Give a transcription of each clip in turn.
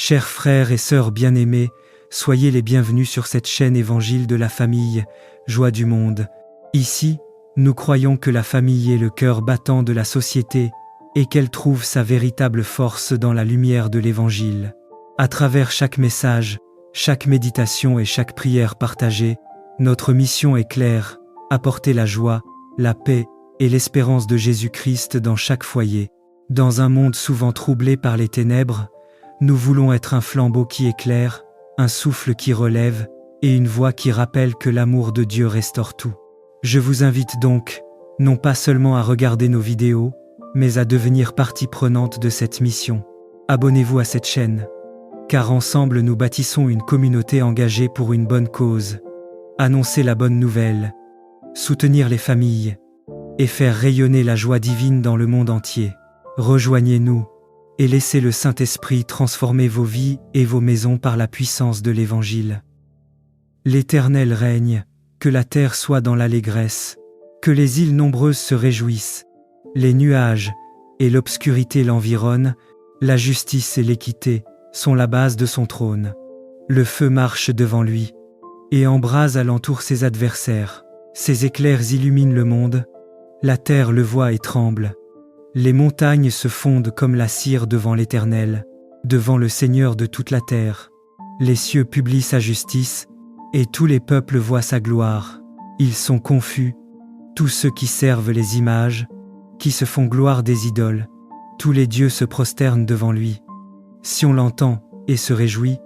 Chers frères et sœurs bien-aimés, soyez les bienvenus sur cette chaîne Évangile de la famille, Joie du monde. Ici, nous croyons que la famille est le cœur battant de la société et qu'elle trouve sa véritable force dans la lumière de l'Évangile. À travers chaque message, chaque méditation et chaque prière partagée, notre mission est claire, apporter la joie, la paix et l'espérance de Jésus-Christ dans chaque foyer. Dans un monde souvent troublé par les ténèbres, nous voulons être un flambeau qui éclaire, un souffle qui relève et une voix qui rappelle que l'amour de Dieu restaure tout. Je vous invite donc, non pas seulement à regarder nos vidéos, mais à devenir partie prenante de cette mission. Abonnez-vous à cette chaîne, car ensemble nous bâtissons une communauté engagée pour une bonne cause. Annoncer la bonne nouvelle, soutenir les familles et faire rayonner la joie divine dans le monde entier. Rejoignez-nous et laissez le Saint-Esprit transformer vos vies et vos maisons par la puissance de l'Évangile. L'Éternel règne, que la terre soit dans l'allégresse, que les îles nombreuses se réjouissent, les nuages et l'obscurité l'environnent, la justice et l'équité sont la base de son trône. Le feu marche devant lui et embrase alentour ses adversaires. Ses éclairs illuminent le monde, la terre le voit et tremble. Les montagnes se fondent comme la cire devant l'Éternel, devant le Seigneur de toute la terre. Les cieux publient sa justice, et tous les peuples voient sa gloire. Ils sont confus, tous ceux qui servent les images, qui se font gloire des idoles. Tous les dieux se prosternent devant lui. Si on l'entend et se réjouit,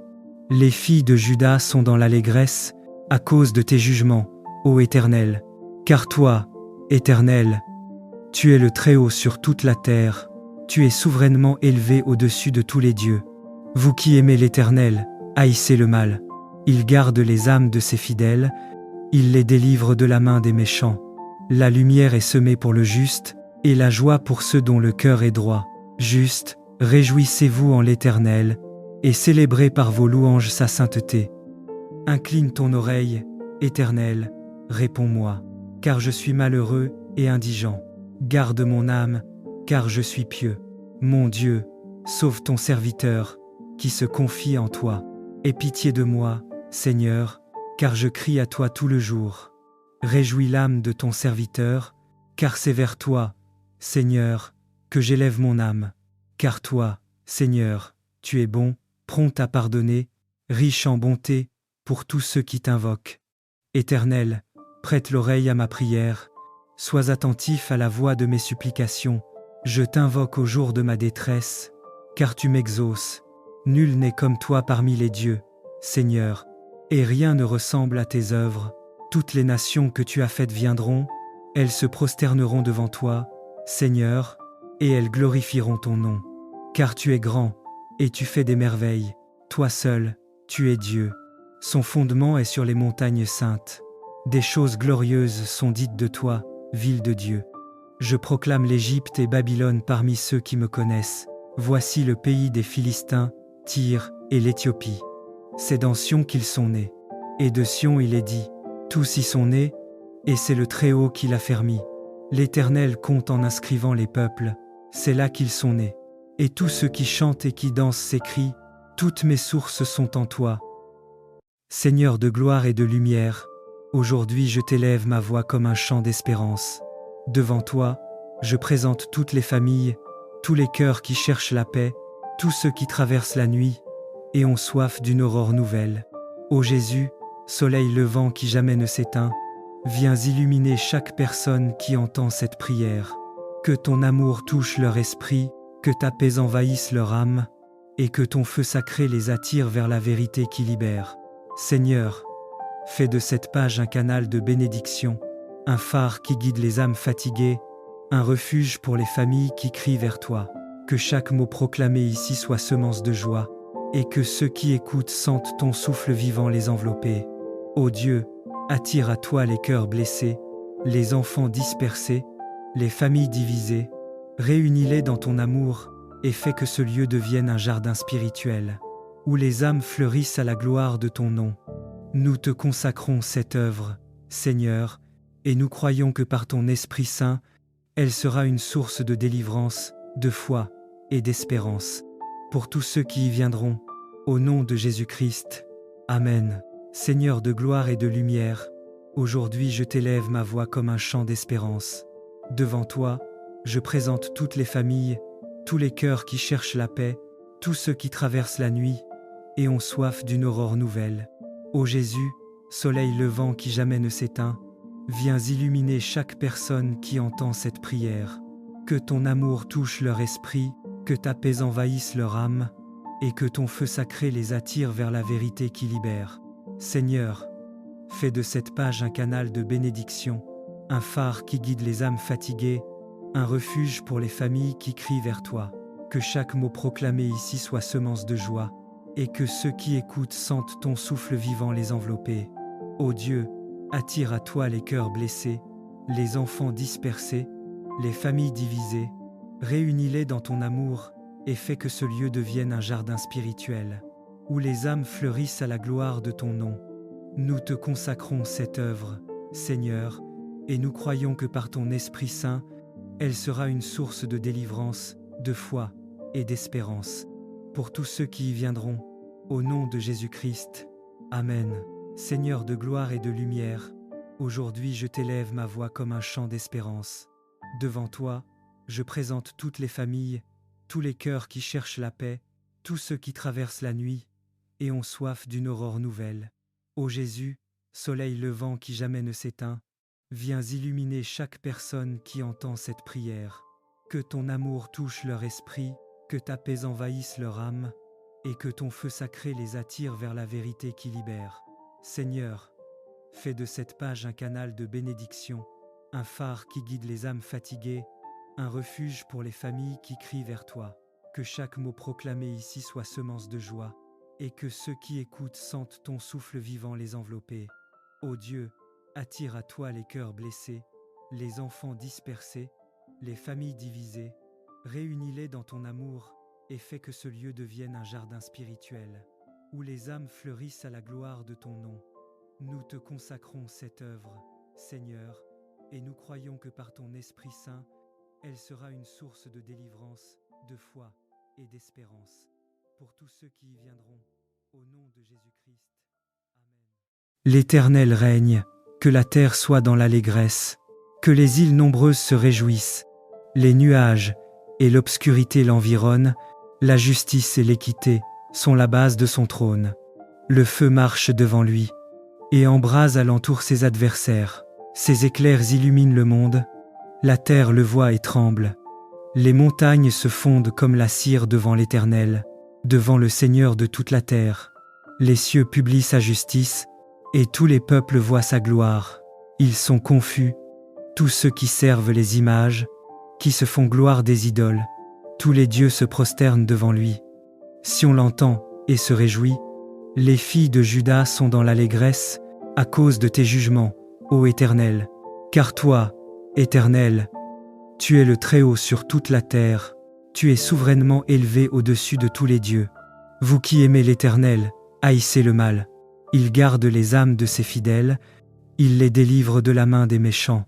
les filles de Juda sont dans l'allégresse à cause de tes jugements, ô Éternel. Car toi, Éternel, tu es le Très-Haut sur toute la terre, tu es souverainement élevé au-dessus de tous les dieux. Vous qui aimez l'Éternel, haïssez le mal. Il garde les âmes de ses fidèles, il les délivre de la main des méchants. La lumière est semée pour le juste, et la joie pour ceux dont le cœur est droit. Juste, réjouissez-vous en l'Éternel, et célébrez par vos louanges sa sainteté. Incline ton oreille, Éternel, réponds-moi, car je suis malheureux et indigent. Garde mon âme, car je suis pieux. Mon Dieu, sauve ton serviteur, qui se confie en toi. Aie pitié de moi, Seigneur, car je crie à toi tout le jour. Réjouis l'âme de ton serviteur, car c'est vers toi, Seigneur, que j'élève mon âme. Car toi, Seigneur, tu es bon, prompt à pardonner, riche en bonté, pour tous ceux qui t'invoquent. Éternel, prête l'oreille à ma prière, sois attentif à la voix de mes supplications. Je t'invoque au jour de ma détresse, car tu m'exauces. Nul n'est comme toi parmi les dieux, Seigneur, et rien ne ressemble à tes œuvres. Toutes les nations que tu as faites viendront, elles se prosterneront devant toi, Seigneur, et elles glorifieront ton nom. Car tu es grand, et tu fais des merveilles. Toi seul, tu es Dieu. Son fondement est sur les montagnes saintes. Des choses glorieuses sont dites de toi, ville de Dieu. Je proclame l'Égypte et Babylone parmi ceux qui me connaissent. Voici le pays des Philistins, Tyr et l'Éthiopie. C'est dans Sion qu'ils sont nés. Et de Sion il est dit, tous y sont nés, et c'est le Très-Haut qui l'a fermi. L'Éternel compte en inscrivant les peuples, c'est là qu'ils sont nés. Et tous ceux qui chantent et qui dansent s'écrient, toutes mes sources sont en toi. Seigneur de gloire et de lumière, aujourd'hui je t'élève ma voix comme un chant d'espérance. Devant toi, je présente toutes les familles, tous les cœurs qui cherchent la paix, tous ceux qui traversent la nuit et ont soif d'une aurore nouvelle. Ô Jésus, soleil levant qui jamais ne s'éteint, viens illuminer chaque personne qui entend cette prière. Que ton amour touche leur esprit, que ta paix envahisse leur âme, et que ton feu sacré les attire vers la vérité qui libère. Seigneur, fais de cette page un canal de bénédiction, un phare qui guide les âmes fatiguées, un refuge pour les familles qui crient vers toi. Que chaque mot proclamé ici soit semence de joie, et que ceux qui écoutent sentent ton souffle vivant les envelopper. Ô Dieu, attire à toi les cœurs blessés, les enfants dispersés, les familles divisées, réunis-les dans ton amour, et fais que ce lieu devienne un jardin spirituel, où les âmes fleurissent à la gloire de ton nom. Nous te consacrons cette œuvre, Seigneur, et nous croyons que par ton Esprit Saint, elle sera une source de délivrance, de foi et d'espérance pour tous ceux qui y viendront. Au nom de Jésus-Christ. Amen. Seigneur de gloire et de lumière, aujourd'hui je t'élève ma voix comme un chant d'espérance. Devant toi, je présente toutes les familles, tous les cœurs qui cherchent la paix, tous ceux qui traversent la nuit et ont soif d'une aurore nouvelle. Ô Jésus, soleil levant qui jamais ne s'éteint, viens illuminer chaque personne qui entend cette prière. Que ton amour touche leur esprit, que ta paix envahisse leur âme, et que ton feu sacré les attire vers la vérité qui libère. Seigneur, fais de cette page un canal de bénédiction, un phare qui guide les âmes fatiguées, un refuge pour les familles qui crient vers toi. Que chaque mot proclamé ici soit semence de joie, et que ceux qui écoutent sentent ton souffle vivant les envelopper. Ô Dieu, attire à toi les cœurs blessés, les enfants dispersés, les familles divisées, réunis-les dans ton amour et fais que ce lieu devienne un jardin spirituel, où les âmes fleurissent à la gloire de ton nom. Nous te consacrons cette œuvre, Seigneur, et nous croyons que par ton Esprit Saint, elle sera une source de délivrance, de foi et d'espérance pour tous ceux qui y viendront. Au nom de Jésus-Christ. Amen. Seigneur de gloire et de lumière, aujourd'hui je t'élève ma voix comme un chant d'espérance. Devant toi, je présente toutes les familles, tous les cœurs qui cherchent la paix, tous ceux qui traversent la nuit et ont soif d'une aurore nouvelle. Ô Jésus, soleil levant qui jamais ne s'éteint, viens illuminer chaque personne qui entend cette prière. Que ton amour touche leur esprit, que ta paix envahisse leur âme, et que ton feu sacré les attire vers la vérité qui libère. Seigneur, fais de cette page un canal de bénédiction, un phare qui guide les âmes fatiguées, un refuge pour les familles qui crient vers toi. Que chaque mot proclamé ici soit semence de joie, et que ceux qui écoutent sentent ton souffle vivant les envelopper. Ô Dieu, attire à toi les cœurs blessés, les enfants dispersés, les familles divisées, réunis-les dans ton amour et fais que ce lieu devienne un jardin spirituel, où les âmes fleurissent à la gloire de ton nom. Nous te consacrons cette œuvre, Seigneur, et nous croyons que par ton Esprit Saint, elle sera une source de délivrance, de foi et d'espérance pour tous ceux qui y viendront. Au nom de Jésus-Christ. Amen. L'Éternel règne, que la terre soit dans l'allégresse, que les îles nombreuses se réjouissent, les nuages et l'obscurité l'environnent, la justice et l'équité sont la base de son trône. Le feu marche devant lui et embrase alentour ses adversaires. Ses éclairs illuminent le monde, la terre le voit et tremble. Les montagnes se fondent comme la cire devant l'Éternel, devant le Seigneur de toute la terre. Les cieux publient sa justice et tous les peuples voient sa gloire. Ils sont confus, tous ceux qui servent les images, qui se font gloire des idoles. Tous les dieux se prosternent devant lui. Si on l'entend et se réjouit, les filles de Juda sont dans l'allégresse à cause de tes jugements, ô Éternel. Car toi, Éternel, tu es le Très-Haut sur toute la terre, tu es souverainement élevé au-dessus de tous les dieux. Vous qui aimez l'Éternel, haïssez le mal. Il garde les âmes de ses fidèles, il les délivre de la main des méchants.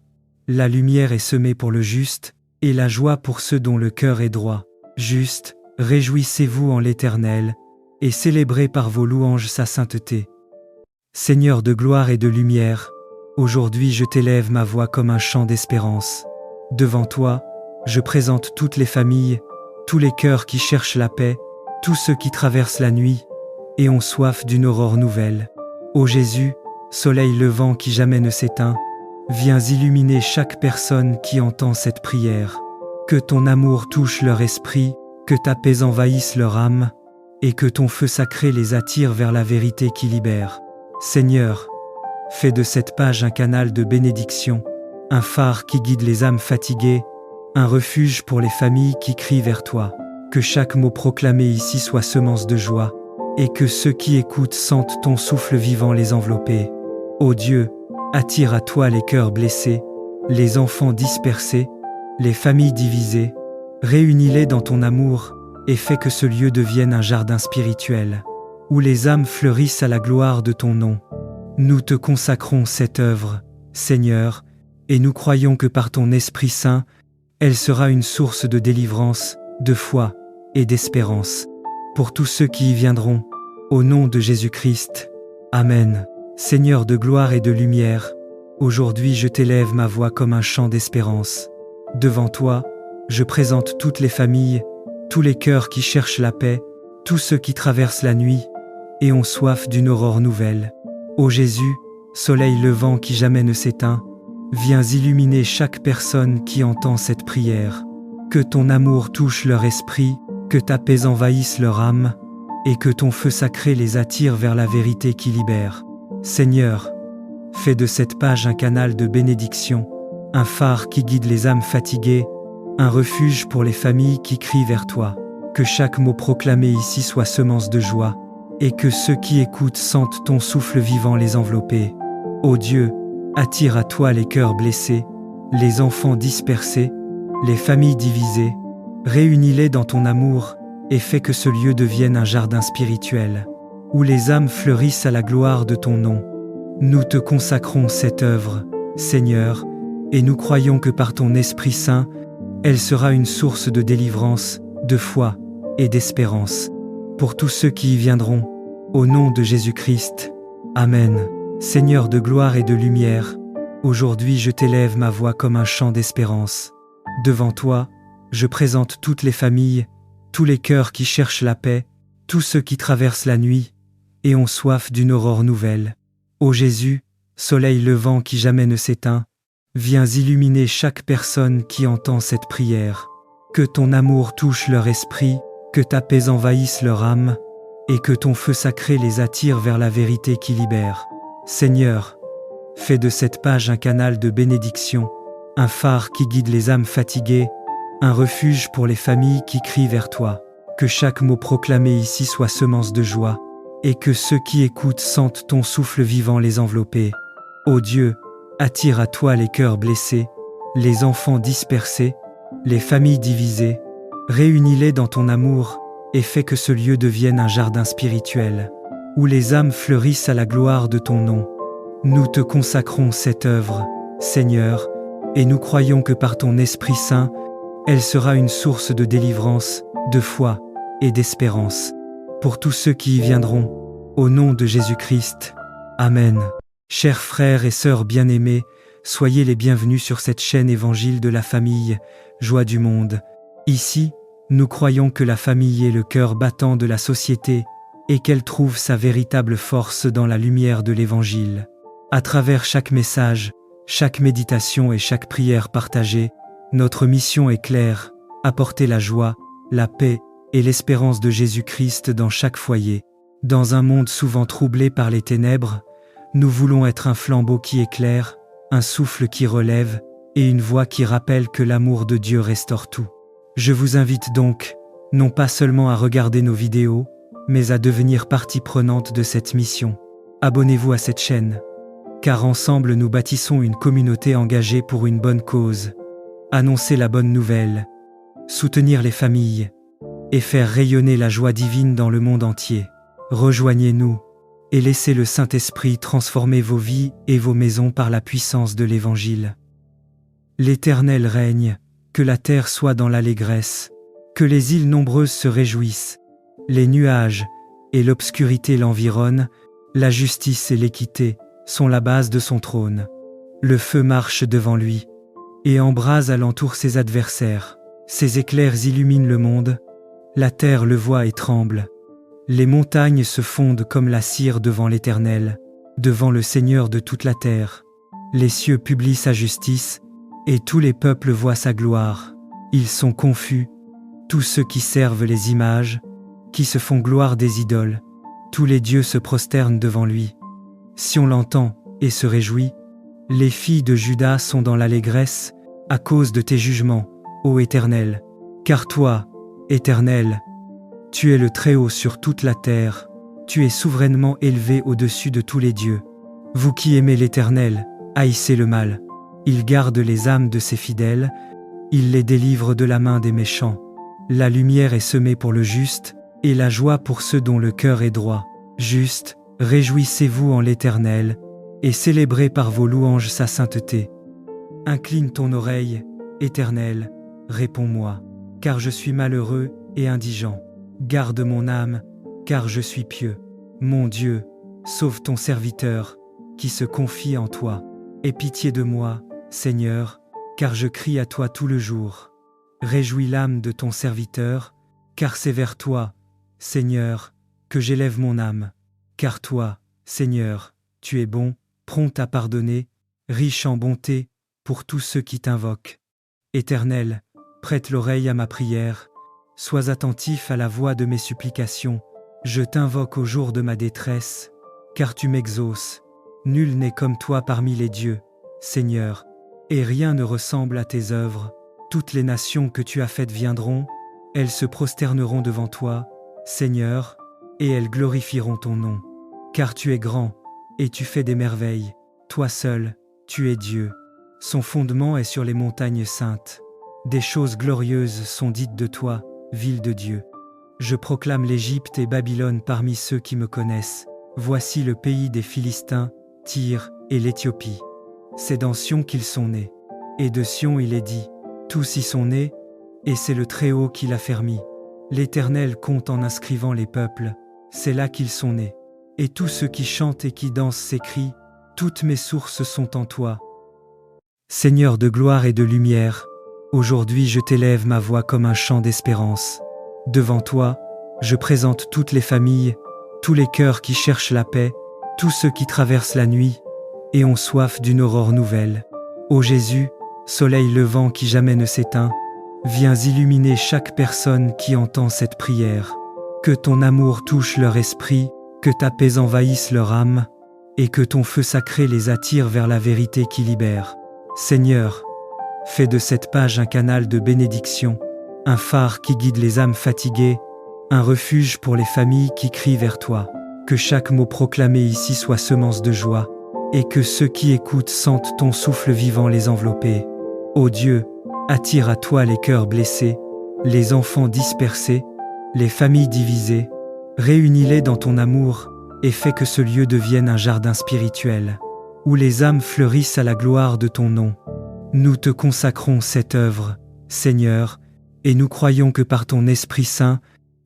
La lumière est semée pour le juste, et la joie pour ceux dont le cœur est droit. Juste, réjouissez-vous en l'Éternel, et célébrez par vos louanges sa sainteté. Seigneur de gloire et de lumière, aujourd'hui je t'élève ma voix comme un chant d'espérance. Devant toi, je présente toutes les familles, tous les cœurs qui cherchent la paix, tous ceux qui traversent la nuit et ont soif d'une aurore nouvelle. Ô Jésus, soleil levant qui jamais ne s'éteint, viens illuminer chaque personne qui entend cette prière. Que ton amour touche leur esprit, que ta paix envahisse leur âme, et que ton feu sacré les attire vers la vérité qui libère. Seigneur, fais de cette page un canal de bénédiction, un phare qui guide les âmes fatiguées, un refuge pour les familles qui crient vers toi. Que chaque mot proclamé ici soit semence de joie, et que ceux qui écoutent sentent ton souffle vivant les envelopper. Ô Dieu, attire à toi les cœurs blessés, les enfants dispersés, les familles divisées, réunis-les dans ton amour et fais que ce lieu devienne un jardin spirituel, où les âmes fleurissent à la gloire de ton nom. Nous te consacrons cette œuvre, Seigneur, et nous croyons que par ton Esprit Saint, elle sera une source de délivrance, de foi et d'espérance pour tous ceux qui y viendront. Au nom de Jésus-Christ. Amen. Seigneur de gloire et de lumière, aujourd'hui je t'élève ma voix comme un chant d'espérance. Devant toi, je présente toutes les familles, tous les cœurs qui cherchent la paix, tous ceux qui traversent la nuit et ont soif d'une aurore nouvelle. Ô Jésus, soleil levant qui jamais ne s'éteint, viens illuminer chaque personne qui entend cette prière. Que ton amour touche leur esprit, que ta paix envahisse leur âme, et que ton feu sacré les attire vers la vérité qui libère. Seigneur, fais de cette page un canal de bénédiction, un phare qui guide les âmes fatiguées, un refuge pour les familles qui crient vers toi. Que chaque mot proclamé ici soit semence de joie, et que ceux qui écoutent sentent ton souffle vivant les envelopper. Ô Dieu, attire à toi les cœurs blessés, les enfants dispersés, les familles divisées, réunis-les dans ton amour, et fais que ce lieu devienne un jardin spirituel, où les âmes fleurissent à la gloire de ton nom. Nous te consacrons cette œuvre, Seigneur, et nous croyons que par ton Esprit Saint, elle sera une source de délivrance, de foi et d'espérance, pour tous ceux qui y viendront, au nom de Jésus-Christ. Amen. Seigneur de gloire et de lumière, aujourd'hui je t'élève ma voix comme un chant d'espérance. Devant toi, je présente toutes les familles, tous les cœurs qui cherchent la paix, tous ceux qui traversent la nuit et ont soif d'une aurore nouvelle. Ô Jésus, soleil levant qui jamais ne s'éteint, viens illuminer chaque personne qui entend cette prière. Que ton amour touche leur esprit, que ta paix envahisse leur âme, et que ton feu sacré les attire vers la vérité qui libère. Seigneur, fais de cette page un canal de bénédiction, un phare qui guide les âmes fatiguées, un refuge pour les familles qui crient vers toi. Que chaque mot proclamé ici soit semence de joie, et que ceux qui écoutent sentent ton souffle vivant les envelopper. Ô Dieu, attire à toi les cœurs blessés, les enfants dispersés, les familles divisées, réunis-les dans ton amour, et fais que ce lieu devienne un jardin spirituel, où les âmes fleurissent à la gloire de ton nom. Nous te consacrons cette œuvre, Seigneur, et nous croyons que par ton Esprit Saint, elle sera une source de délivrance, de foi et d'espérance, pour tous ceux qui y viendront, au nom de Jésus-Christ. Amen. Chers frères et sœurs bien-aimés, soyez les bienvenus sur cette chaîne Évangile de la famille, Joie du monde. Ici, nous croyons que la famille est le cœur battant de la société et qu'elle trouve sa véritable force dans la lumière de l'Évangile. À travers chaque message, chaque méditation et chaque prière partagée, notre mission est claire, apporter la joie, la paix et l'espérance de Jésus-Christ dans chaque foyer. Dans un monde souvent troublé par les ténèbres, nous voulons être un flambeau qui éclaire, un souffle qui relève et une voix qui rappelle que l'amour de Dieu restaure tout. Je vous invite donc, non pas seulement à regarder nos vidéos, mais à devenir partie prenante de cette mission. Abonnez-vous à cette chaîne, car ensemble nous bâtissons une communauté engagée pour une bonne cause. Annoncer la bonne nouvelle, soutenir les familles et faire rayonner la joie divine dans le monde entier. Rejoignez-nous et laissez le Saint-Esprit transformer vos vies et vos maisons par la puissance de l'Évangile. L'Éternel règne, que la terre soit dans l'allégresse, que les îles nombreuses se réjouissent, les nuages et l'obscurité l'environnent, la justice et l'équité sont la base de son trône. Le feu marche devant lui et embrase alentour ses adversaires. Ses éclairs illuminent le monde, la terre le voit et tremble. Les montagnes se fondent comme la cire devant l'Éternel, devant le Seigneur de toute la terre. Les cieux publient sa justice, et tous les peuples voient sa gloire. Ils sont confus, tous ceux qui servent les images, qui se font gloire des idoles. Tous les dieux se prosternent devant lui. Si on l'entend et se réjouit, les filles de Juda sont dans l'allégresse à cause de tes jugements, ô Éternel. Car toi, Éternel, tu es le Très-Haut sur toute la terre, tu es souverainement élevé au-dessus de tous les dieux. Vous qui aimez l'Éternel, haïssez le mal. Il garde les âmes de ses fidèles, il les délivre de la main des méchants. La lumière est semée pour le juste, et la joie pour ceux dont le cœur est droit. Juste, réjouissez-vous en l'Éternel, et célébrez par vos louanges sa sainteté. Incline ton oreille, Éternel, réponds-moi, car je suis malheureux et indigent. Garde mon âme, car je suis pieux. Mon Dieu, sauve ton serviteur, qui se confie en toi. Aie pitié de moi, Seigneur, car je crie à toi tout le jour. Réjouis l'âme de ton serviteur, car c'est vers toi, Seigneur, que j'élève mon âme. Car toi, Seigneur, tu es bon, prompt à pardonner, riche en bonté, pour tous ceux qui t'invoquent. Éternel, prête l'oreille à ma prière, sois attentif à la voix de mes supplications. Je t'invoque au jour de ma détresse, car tu m'exauces. Nul n'est comme toi parmi les dieux, Seigneur, et rien ne ressemble à tes œuvres. Toutes les nations que tu as faites viendront, elles se prosterneront devant toi, Seigneur, et elles glorifieront ton nom. Car tu es grand, et tu fais des merveilles. Toi seul, tu es Dieu. Son fondement est sur les montagnes saintes. Des choses glorieuses sont dites de toi, ville de Dieu. Je proclame l'Égypte et Babylone parmi ceux qui me connaissent. Voici le pays des Philistins, Tyr et l'Éthiopie. C'est dans Sion qu'ils sont nés. Et de Sion il est dit, tous y sont nés, et c'est le Très-Haut qui l'a fermi. L'Éternel compte en inscrivant les peuples, c'est là qu'ils sont nés. Et tous ceux qui chantent et qui dansent s'écrient, toutes mes sources sont en toi. Seigneur de gloire et de lumière, aujourd'hui je t'élève ma voix comme un chant d'espérance. Devant toi, je présente toutes les familles, tous les cœurs qui cherchent la paix, tous ceux qui traversent la nuit et ont soif d'une aurore nouvelle. Ô Jésus, soleil levant qui jamais ne s'éteint, viens illuminer chaque personne qui entend cette prière. Que ton amour touche leur esprit, que ta paix envahisse leur âme, et que ton feu sacré les attire vers la vérité qui libère. Seigneur, fais de cette page un canal de bénédiction, un phare qui guide les âmes fatiguées, un refuge pour les familles qui crient vers toi. Que chaque mot proclamé ici soit semence de joie, et que ceux qui écoutent sentent ton souffle vivant les envelopper. Ô Dieu, attire à toi les cœurs blessés, les enfants dispersés, les familles divisées, réunis-les dans ton amour, et fais que ce lieu devienne un jardin spirituel, où les âmes fleurissent à la gloire de ton nom. Nous te consacrons cette œuvre, Seigneur, et nous croyons que par ton Esprit Saint,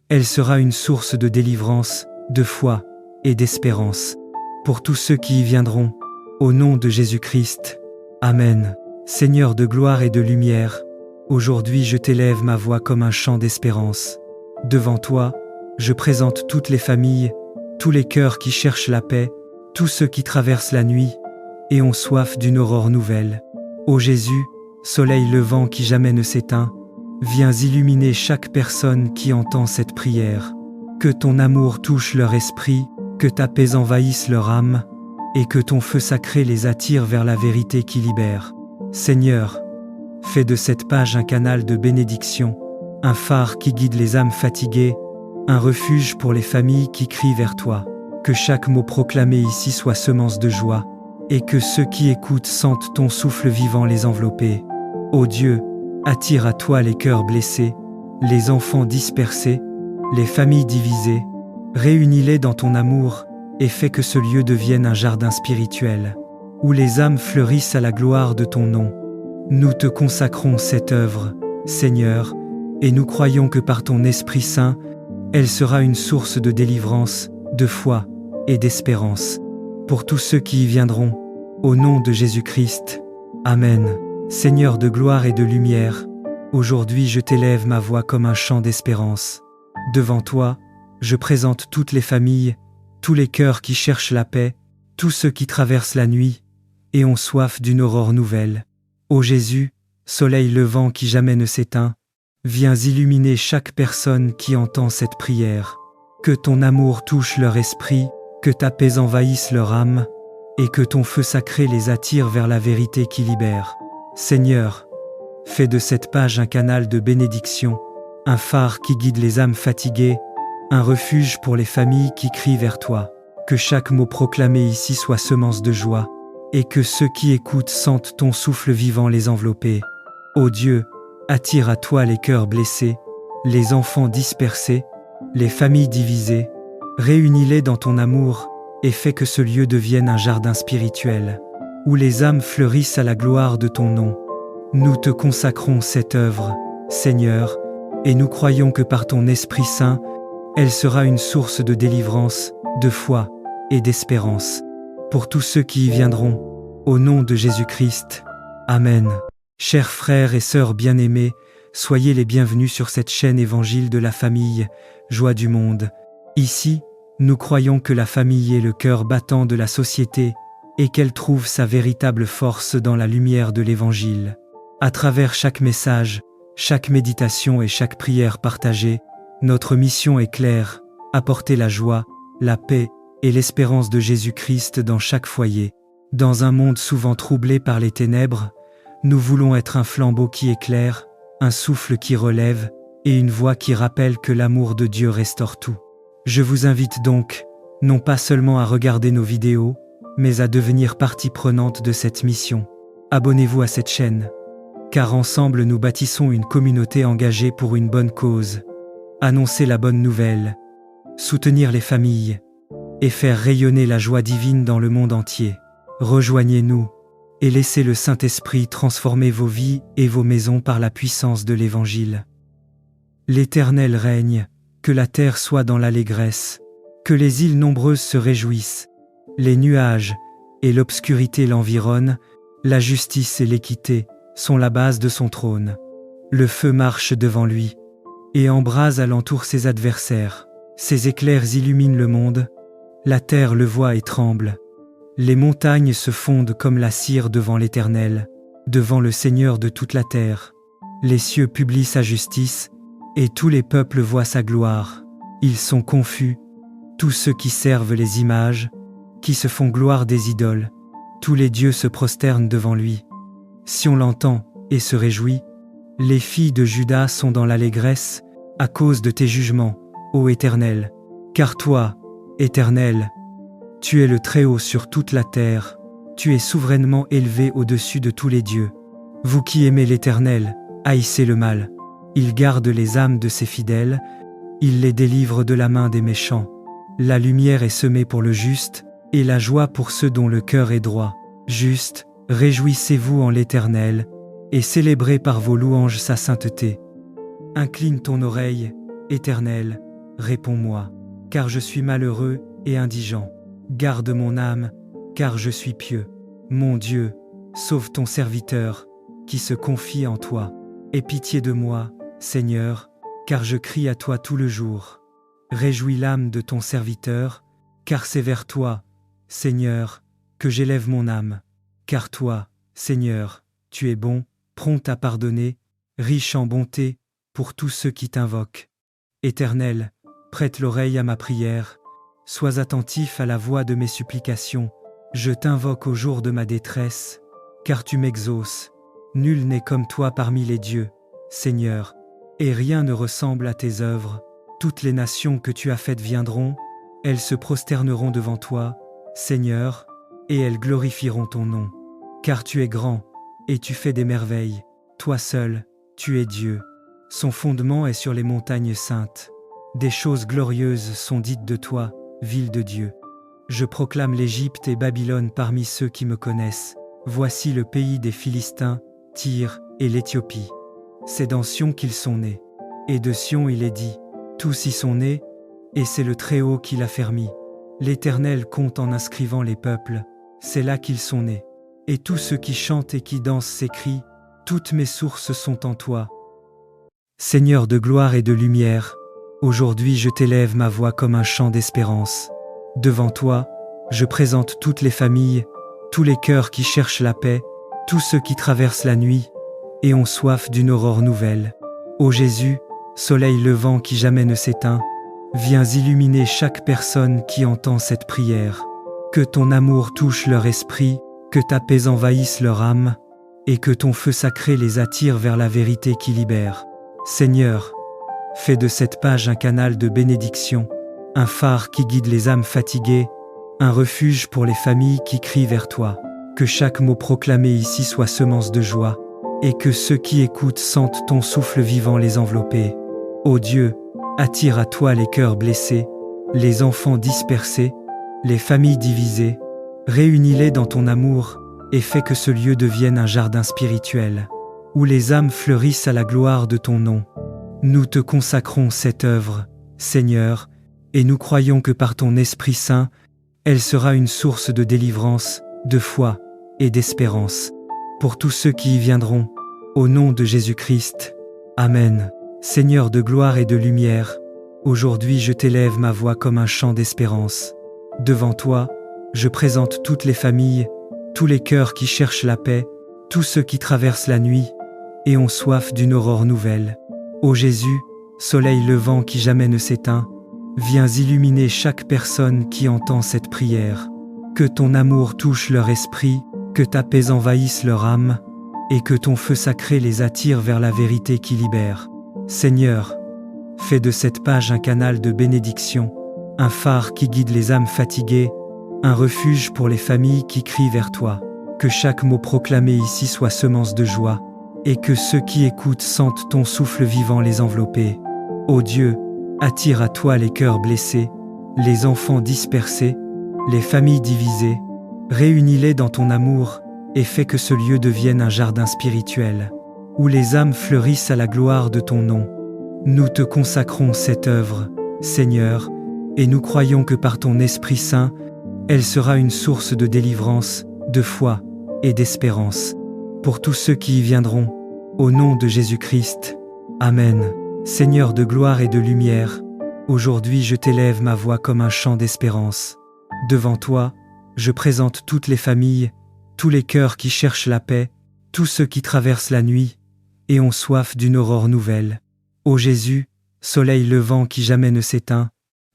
elle sera une source de délivrance, de foi et d'espérance pour tous ceux qui y viendront. Au nom de Jésus-Christ. Amen. Seigneur de gloire et de lumière, aujourd'hui je t'élève ma voix comme un chant d'espérance. Devant toi, je présente toutes les familles, tous les cœurs qui cherchent la paix, tous ceux qui traversent la nuit et ont soif d'une aurore nouvelle. Ô Jésus, soleil levant qui jamais ne s'éteint, viens illuminer chaque personne qui entend cette prière. Que ton amour touche leur esprit, que ta paix envahisse leur âme, et que ton feu sacré les attire vers la vérité qui libère. Seigneur, fais de cette page un canal de bénédiction, un phare qui guide les âmes fatiguées, un refuge pour les familles qui crient vers toi. Que chaque mot proclamé ici soit semence de joie, et que ceux qui écoutent sentent ton souffle vivant les envelopper. Ô Dieu, attire à toi les cœurs blessés, les enfants dispersés, les familles divisées, réunis-les dans ton amour, et fais que ce lieu devienne un jardin spirituel, où les âmes fleurissent à la gloire de ton nom. Nous te consacrons cette œuvre, Seigneur, et nous croyons que par ton Esprit Saint, elle sera une source de délivrance, de foi et d'espérance pour tous ceux qui y viendront. Au nom de Jésus-Christ. Amen. Seigneur de gloire et de lumière, aujourd'hui je t'élève ma voix comme un chant d'espérance. Devant toi, je présente toutes les familles, tous les cœurs qui cherchent la paix, tous ceux qui traversent la nuit et ont soif d'une aurore nouvelle. Ô Jésus, soleil levant qui jamais ne s'éteint, viens illuminer chaque personne qui entend cette prière. Que ton amour touche leur esprit, que ta paix envahisse leur âme, et que ton feu sacré les attire vers la vérité qui libère. Seigneur, fais de cette page un canal de bénédiction, un phare qui guide les âmes fatiguées, un refuge pour les familles qui crient vers toi. Que chaque mot proclamé ici soit semence de joie, et que ceux qui écoutent sentent ton souffle vivant les envelopper. Ô Dieu, attire à toi les cœurs blessés, les enfants dispersés, les familles divisées, réunis-les dans ton amour, et fais que ce lieu devienne un jardin spirituel, où les âmes fleurissent à la gloire de ton nom. Nous te consacrons cette œuvre, Seigneur, et nous croyons que par ton Esprit Saint, Elle sera une source de délivrance, de foi et d'espérance pour tous ceux qui y viendront. Au nom de Jésus-Christ. Amen. Chers frères et sœurs bien-aimés, soyez les bienvenus sur cette chaîne Évangile de la famille, Joie du monde. Ici, nous croyons que la famille est le cœur battant de la société et qu'elle trouve sa véritable force dans la lumière de l'Évangile. À travers chaque message, chaque méditation et chaque prière partagée, notre mission est claire, apporter la joie, la paix et l'espérance de Jésus-Christ dans chaque foyer. Dans un monde souvent troublé par les ténèbres, nous voulons être un flambeau qui éclaire, un souffle qui relève et une voix qui rappelle que l'amour de Dieu restaure tout. Je vous invite donc, non pas seulement à regarder nos vidéos, mais à devenir partie prenante de cette mission. Abonnez-vous à cette chaîne, car ensemble nous bâtissons une communauté engagée pour une bonne cause. Annoncer la bonne nouvelle, soutenir les familles et faire rayonner la joie divine dans le monde entier. Rejoignez-nous et laissez le Saint-Esprit transformer vos vies et vos maisons par la puissance de l'Évangile. L'Éternel règne, que la terre soit dans l'allégresse, que les îles nombreuses se réjouissent, les nuages et l'obscurité l'environnent, la justice et l'équité sont la base de son trône. Le feu marche devant lui et embrase alentour ses adversaires. Ses éclairs illuminent le monde, la terre le voit et tremble. Les montagnes se fondent comme la cire devant l'Éternel, devant le Seigneur de toute la terre. Les cieux publient sa justice, et tous les peuples voient sa gloire. Ils sont confus, tous ceux qui servent les images, qui se font gloire des idoles. Tous les dieux se prosternent devant lui. Si on l'entend et se réjouit, les filles de Juda sont dans l'allégresse à cause de tes jugements, ô Éternel. Car toi, Éternel, tu es le Très-Haut sur toute la terre, tu es souverainement élevé au-dessus de tous les dieux. Vous qui aimez l'Éternel, haïssez le mal. Il garde les âmes de ses fidèles, il les délivre de la main des méchants. La lumière est semée pour le juste, et la joie pour ceux dont le cœur est droit. Juste, réjouissez-vous en l'Éternel, et célébrez par vos louanges sa sainteté. Incline ton oreille, Éternel, réponds-moi, car je suis malheureux et indigent. Garde mon âme, car je suis pieux. Mon Dieu, sauve ton serviteur, qui se confie en toi. Aie pitié de moi, Seigneur, car je crie à toi tout le jour. Réjouis l'âme de ton serviteur, car c'est vers toi, Seigneur, que j'élève mon âme. Car toi, Seigneur, tu es bon, prompt à pardonner, riche en bonté, pour tous ceux qui t'invoquent. Éternel, prête l'oreille à ma prière, sois attentif à la voix de mes supplications. Je t'invoque au jour de ma détresse, car tu m'exauces. Nul n'est comme toi parmi les dieux, Seigneur, et rien ne ressemble à tes œuvres. Toutes les nations que tu as faites viendront, elles se prosterneront devant toi, Seigneur, et elles glorifieront ton nom. Car tu es grand, et tu fais des merveilles. Toi seul, tu es Dieu. Son fondement est sur les montagnes saintes. Des choses glorieuses sont dites de toi, ville de Dieu. Je proclame l'Égypte et Babylone parmi ceux qui me connaissent. Voici le pays des Philistins, Tyr et l'Éthiopie. C'est dans Sion qu'ils sont nés. Et de Sion il est dit, tous y sont nés, et c'est le Très-Haut qui l'a fermi. L'Éternel compte en inscrivant les peuples, c'est là qu'ils sont nés. Et tous ceux qui chantent et qui dansent s'écrient, toutes mes sources sont en toi. Seigneur de gloire et de lumière, aujourd'hui je t'élève ma voix comme un chant d'espérance. Devant toi, je présente toutes les familles, tous les cœurs qui cherchent la paix, tous ceux qui traversent la nuit et ont soif d'une aurore nouvelle. Ô Jésus, soleil levant qui jamais ne s'éteint, viens illuminer chaque personne qui entend cette prière. Que ton amour touche leur esprit, que ta paix envahisse leur âme, et que ton feu sacré les attire vers la vérité qui libère. Seigneur, fais de cette page un canal de bénédiction, un phare qui guide les âmes fatiguées, un refuge pour les familles qui crient vers toi. Que chaque mot proclamé ici soit semence de joie, et que ceux qui écoutent sentent ton souffle vivant les envelopper. Ô Dieu, attire à toi les cœurs blessés, les enfants dispersés, les familles divisées. Réunis-les dans ton amour et fais que ce lieu devienne un jardin spirituel, où les âmes fleurissent à la gloire de ton nom. Nous te consacrons cette œuvre, Seigneur, et nous croyons que par ton Esprit Saint, elle sera une source de délivrance, de foi et d'espérance pour tous ceux qui y viendront, au nom de Jésus-Christ. Amen. Seigneur de gloire et de lumière, aujourd'hui je t'élève ma voix comme un chant d'espérance. Devant toi, je présente toutes les familles, tous les cœurs qui cherchent la paix, tous ceux qui traversent la nuit et ont soif d'une aurore nouvelle. Ô Jésus, soleil levant qui jamais ne s'éteint, viens illuminer chaque personne qui entend cette prière. Que ton amour touche leur esprit, que ta paix envahisse leur âme, et que ton feu sacré les attire vers la vérité qui libère. Seigneur, fais de cette page un canal de bénédiction, un phare qui guide les âmes fatiguées, un refuge pour les familles qui crient vers toi. Que chaque mot proclamé ici soit semence de joie, et que ceux qui écoutent sentent ton souffle vivant les envelopper. Ô Dieu, attire à toi les cœurs blessés, les enfants dispersés, les familles divisées, réunis-les dans ton amour, et fais que ce lieu devienne un jardin spirituel, où les âmes fleurissent à la gloire de ton nom. Nous te consacrons cette œuvre, Seigneur, et nous croyons que par ton Esprit Saint, elle sera une source de délivrance, de foi et d'espérance pour tous ceux qui y viendront, au nom de Jésus-Christ. Amen. Seigneur de gloire et de lumière, aujourd'hui je t'élève ma voix comme un chant d'espérance. Devant toi, je présente toutes les familles, tous les cœurs qui cherchent la paix, tous ceux qui traversent la nuit et ont soif d'une aurore nouvelle. Ô Jésus, soleil levant qui jamais ne s'éteint,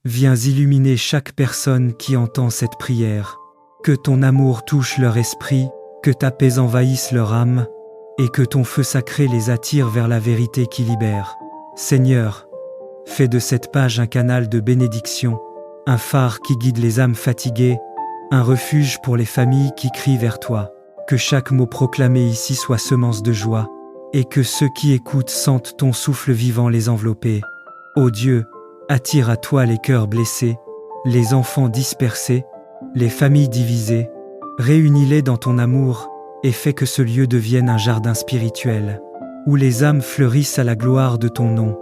viens illuminer chaque personne qui entend cette prière. Que ton amour touche leur esprit, que ta paix envahisse leur âme, et que ton feu sacré les attire vers la vérité qui libère. Seigneur, fais de cette page un canal de bénédiction, un phare qui guide les âmes fatiguées, un refuge pour les familles qui crient vers toi. Que chaque mot proclamé ici soit semence de joie, et que ceux qui écoutent sentent ton souffle vivant les envelopper. Ô Dieu, attire à toi les cœurs blessés, les enfants dispersés, les familles divisées, réunis-les dans ton amour, et fais que ce lieu devienne un jardin spirituel, où les âmes fleurissent à la gloire de ton nom.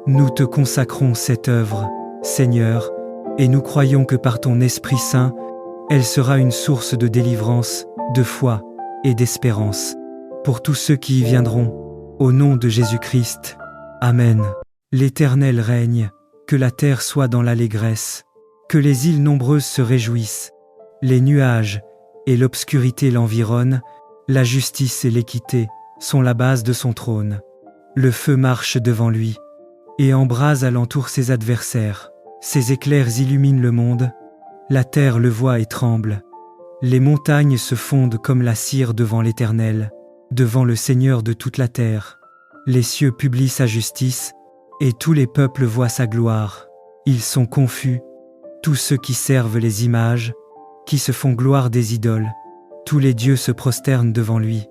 Nous te consacrons cette œuvre, Seigneur, et nous croyons que par ton Esprit Saint, elle sera une source de délivrance, de foi et d'espérance pour tous ceux qui y viendront, au nom de Jésus-Christ. Amen. L'Éternel règne, que la terre soit dans l'allégresse, que les îles nombreuses se réjouissent, les nuages et l'obscurité l'environnent, la justice et l'équité sont la base de son trône. Le feu marche devant lui, et embrase alentour ses adversaires. Ses éclairs illuminent le monde, la terre le voit et tremble. Les montagnes se fondent comme la cire devant l'Éternel, devant le Seigneur de toute la terre. Les cieux publient sa justice, et tous les peuples voient sa gloire. Ils sont confus, tous ceux qui servent les images, qui se font gloire des idoles. Tous les dieux se prosternent devant lui.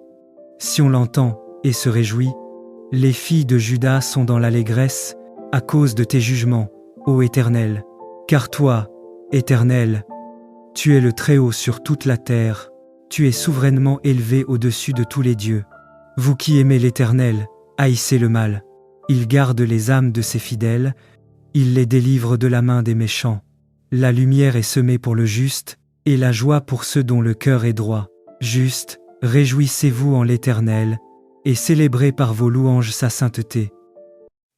Sion l'entend et se réjouit. Les filles de Juda sont dans l'allégresse, à cause de tes jugements, ô Éternel. Car toi, Éternel, tu es le Très-Haut sur toute la terre, tu es souverainement élevé au-dessus de tous les dieux. Vous qui aimez l'Éternel, haïssez le mal. Il garde les âmes de ses fidèles, il les délivre de la main des méchants. La lumière est semée pour le juste, et la joie pour ceux dont le cœur est droit. Juste, réjouissez-vous en l'Éternel, et célébrez par vos louanges sa sainteté.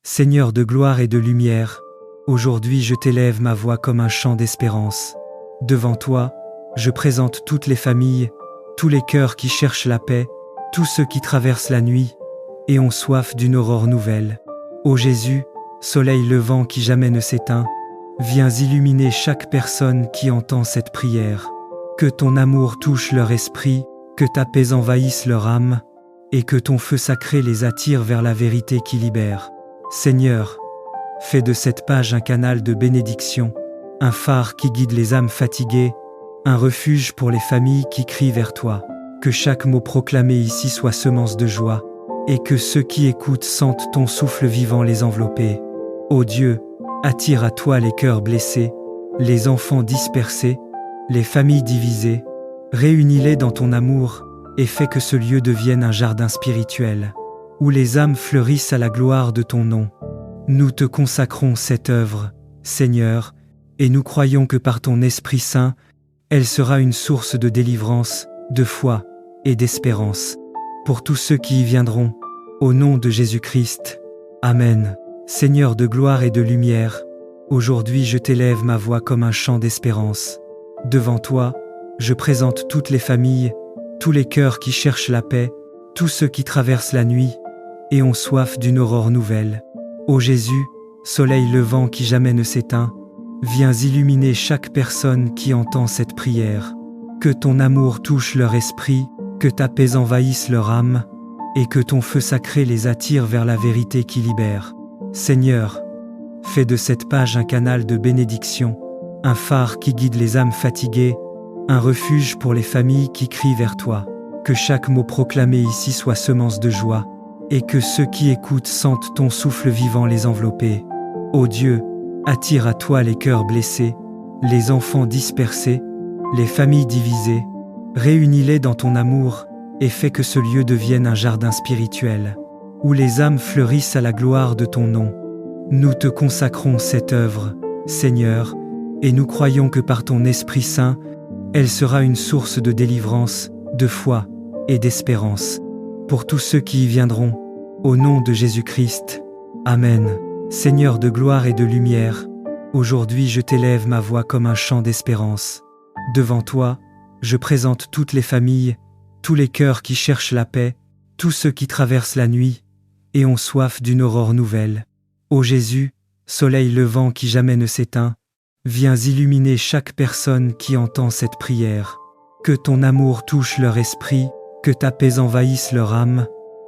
Seigneur de gloire et de lumière, aujourd'hui je t'élève ma voix comme un chant d'espérance. Devant toi, je présente toutes les familles, tous les cœurs qui cherchent la paix, tous ceux qui traversent la nuit et ont soif d'une aurore nouvelle. Ô Jésus, soleil levant qui jamais ne s'éteint, viens illuminer chaque personne qui entend cette prière. Que ton amour touche leur esprit, que ta paix envahisse leur âme, et que ton feu sacré les attire vers la vérité qui libère. Seigneur, fais de cette page un canal de bénédiction, un phare qui guide les âmes fatiguées, un refuge pour les familles qui crient vers toi. Que chaque mot proclamé ici soit semence de joie, et que ceux qui écoutent sentent ton souffle vivant les envelopper. Ô Dieu, attire à toi les cœurs blessés, les enfants dispersés, les familles divisées, réunis-les dans ton amour, et fais que ce lieu devienne un jardin spirituel, où les âmes fleurissent à la gloire de ton nom. Nous te consacrons cette œuvre, Seigneur, et nous croyons que par ton Esprit Saint, elle sera une source de délivrance, de foi et d'espérance pour tous ceux qui y viendront. Au nom de Jésus-Christ. Amen. Seigneur de gloire et de lumière, aujourd'hui je t'élève ma voix comme un chant d'espérance. Devant toi, je présente toutes les familles, tous les cœurs qui cherchent la paix, tous ceux qui traversent la nuit et ont soif d'une aurore nouvelle. Ô Jésus, soleil levant qui jamais ne s'éteint, viens illuminer chaque personne qui entend cette prière. Que ton amour touche leur esprit, que ta paix envahisse leur âme, et que ton feu sacré les attire vers la vérité qui libère. Seigneur, fais de cette page un canal de bénédiction, un phare qui guide les âmes fatiguées, un refuge pour les familles qui crient vers toi. Que chaque mot proclamé ici soit semence de joie, et que ceux qui écoutent sentent ton souffle vivant les envelopper. Ô Dieu, attire à toi les cœurs blessés, les enfants dispersés, les familles divisées. Réunis-les dans ton amour et fais que ce lieu devienne un jardin spirituel, où les âmes fleurissent à la gloire de ton nom. Nous te consacrons cette œuvre, Seigneur, et nous croyons que par ton Esprit Saint, elle sera une source de délivrance, de foi et d'espérance pour tous ceux qui y viendront. Au nom de Jésus-Christ. Amen. Seigneur de gloire et de lumière, aujourd'hui je t'élève ma voix comme un chant d'espérance. Devant toi, je présente toutes les familles, tous les cœurs qui cherchent la paix, tous ceux qui traversent la nuit et ont soif d'une aurore nouvelle. Ô Jésus, soleil levant qui jamais ne s'éteint, viens illuminer chaque personne qui entend cette prière. Que ton amour touche leur esprit, que ta paix envahisse leur âme,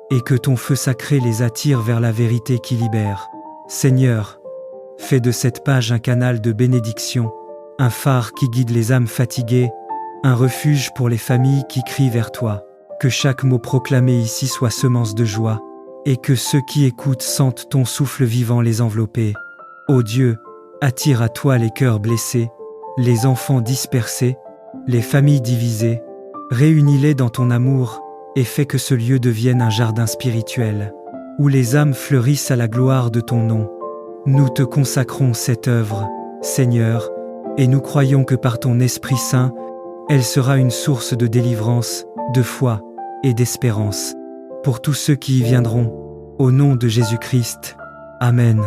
et que ton feu sacré les attire vers la vérité qui libère. Seigneur, fais de cette page un canal de bénédiction, un phare qui guide les âmes fatiguées, un refuge pour les familles qui crient vers toi. Que chaque mot proclamé ici soit semence de joie, et que ceux qui écoutent sentent ton souffle vivant les envelopper. Ô Dieu, attire à toi les cœurs blessés, les enfants dispersés, les familles divisées. Réunis-les dans ton amour et fais que ce lieu devienne un jardin spirituel, où les âmes fleurissent à la gloire de ton nom. Nous te consacrons cette œuvre, Seigneur, et nous croyons que par ton Esprit Saint, elle sera une source de délivrance, de foi et d'espérance pour tous ceux qui y viendront. Au nom de Jésus-Christ. Amen.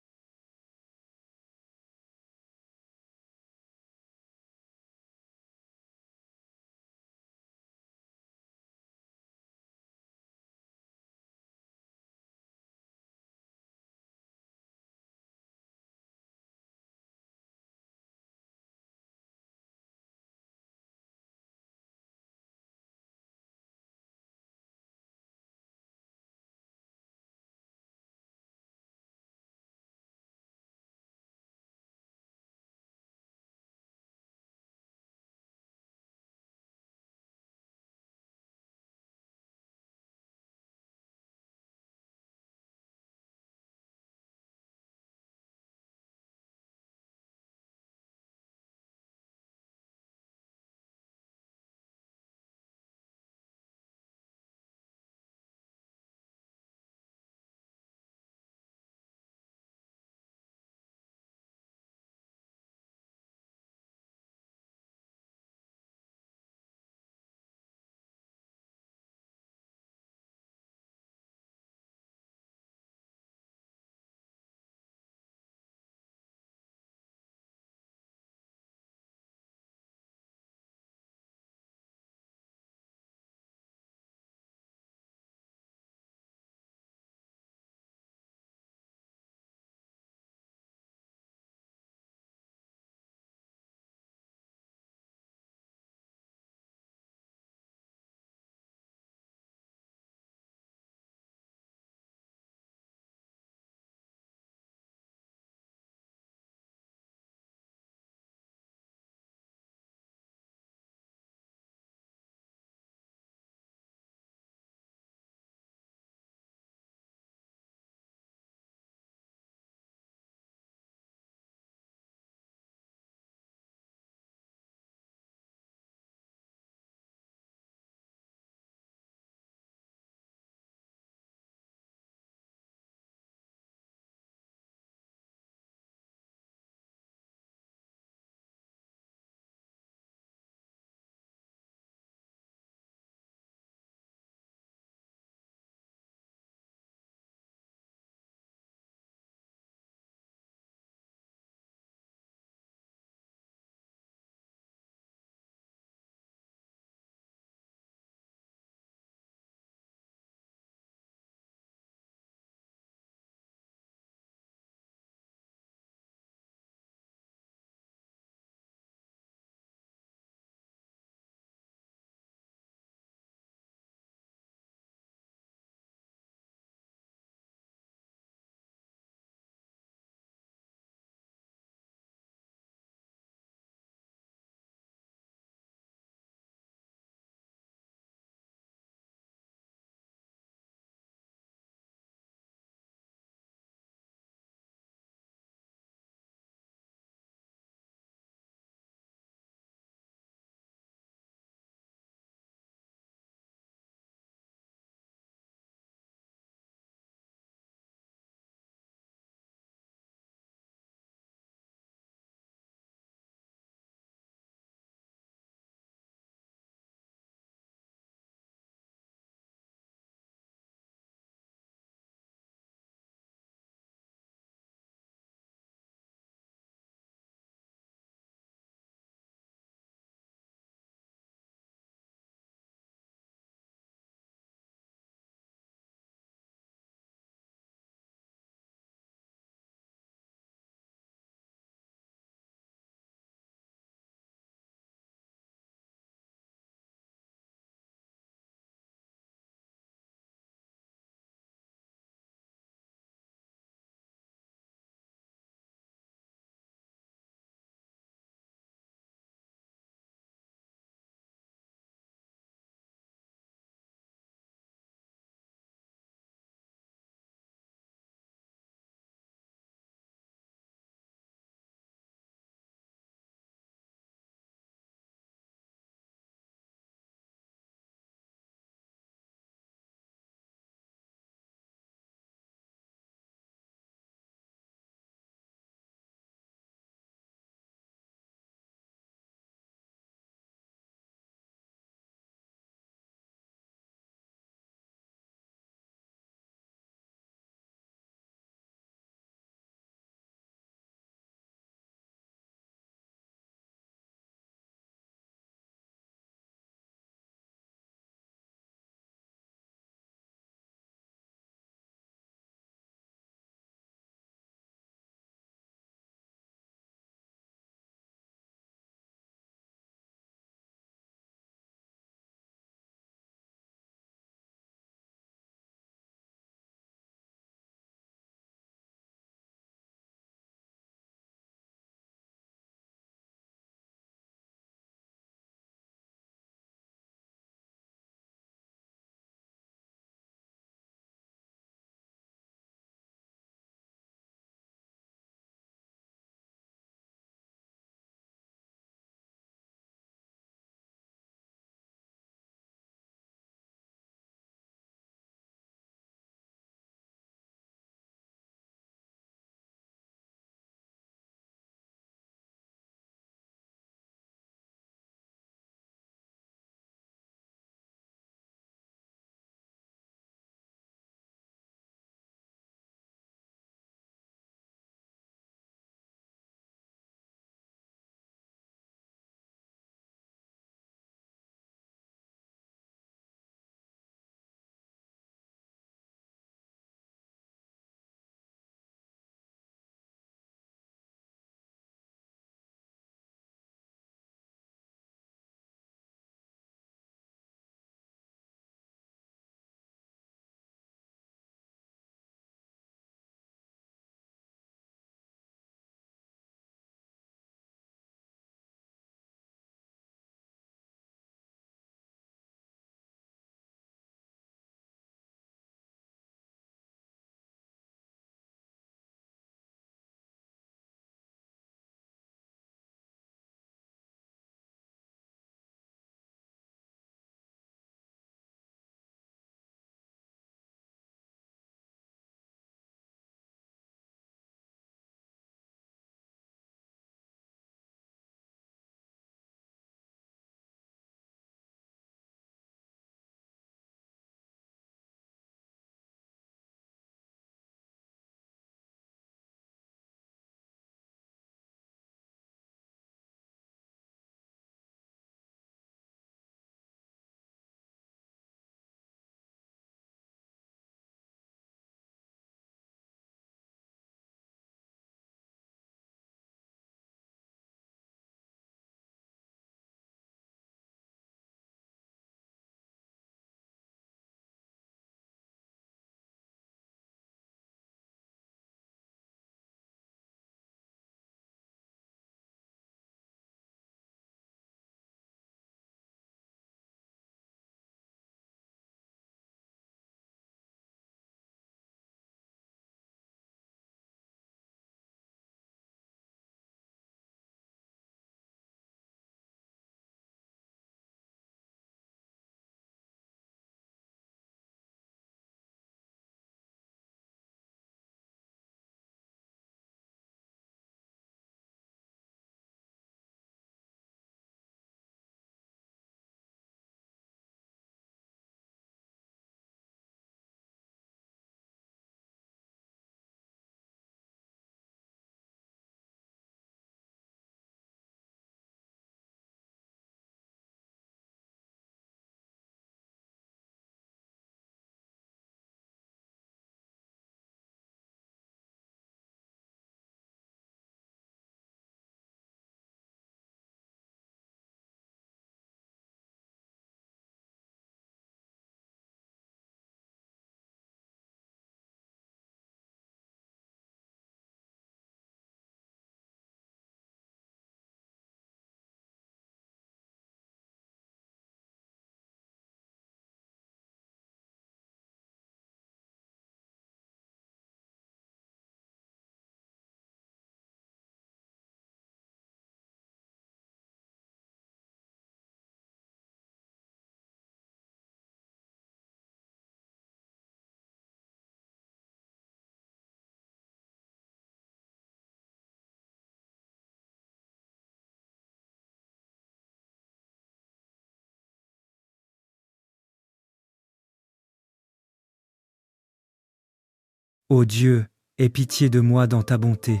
Ô Dieu, aie pitié de moi dans ta bonté.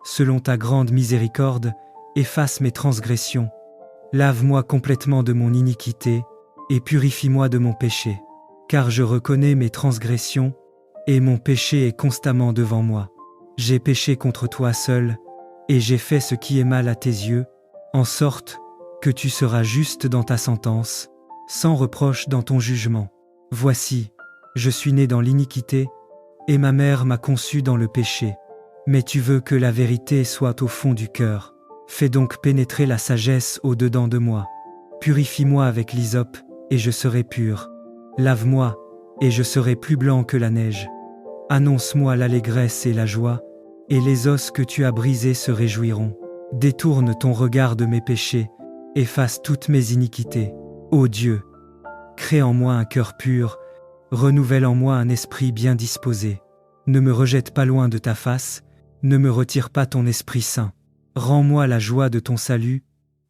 Selon ta grande miséricorde, efface mes transgressions. Lave-moi complètement de mon iniquité, et purifie-moi de mon péché. Car je reconnais mes transgressions, et mon péché est constamment devant moi. J'ai péché contre toi seul, et j'ai fait ce qui est mal à tes yeux, en sorte que tu seras juste dans ta sentence, sans reproche dans ton jugement. Voici, je suis né dans l'iniquité, et ma mère m'a conçu dans le péché. Mais tu veux que la vérité soit au fond du cœur. Fais donc pénétrer la sagesse au-dedans de moi. Purifie-moi avec l'hysope, et je serai pur. Lave-moi, et je serai plus blanc que la neige. Annonce-moi l'allégresse et la joie, et les os que tu as brisés se réjouiront. Détourne ton regard de mes péchés, efface toutes mes iniquités. Ô Dieu, crée en moi un cœur pur, renouvelle en moi un esprit bien disposé. Ne me rejette pas loin de ta face, ne me retire pas ton Esprit Saint. Rends-moi la joie de ton salut,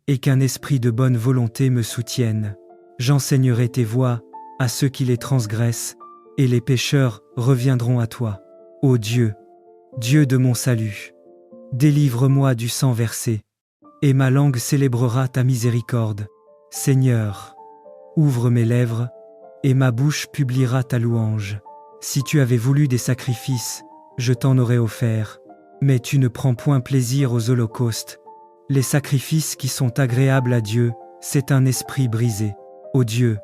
et qu'un esprit de bonne volonté me soutienne. J'enseignerai tes voies à ceux qui les transgressent, et les pécheurs reviendront à toi. Ô Dieu, Dieu de mon salut, délivre-moi du sang versé, et ma langue célébrera ta miséricorde. Seigneur, ouvre mes lèvres, et ma bouche publiera ta louange. Si tu avais voulu des sacrifices, je t'en aurais offert, mais tu ne prends point plaisir aux holocaustes. Les sacrifices qui sont agréables à Dieu, c'est un esprit brisé. Ô Dieu,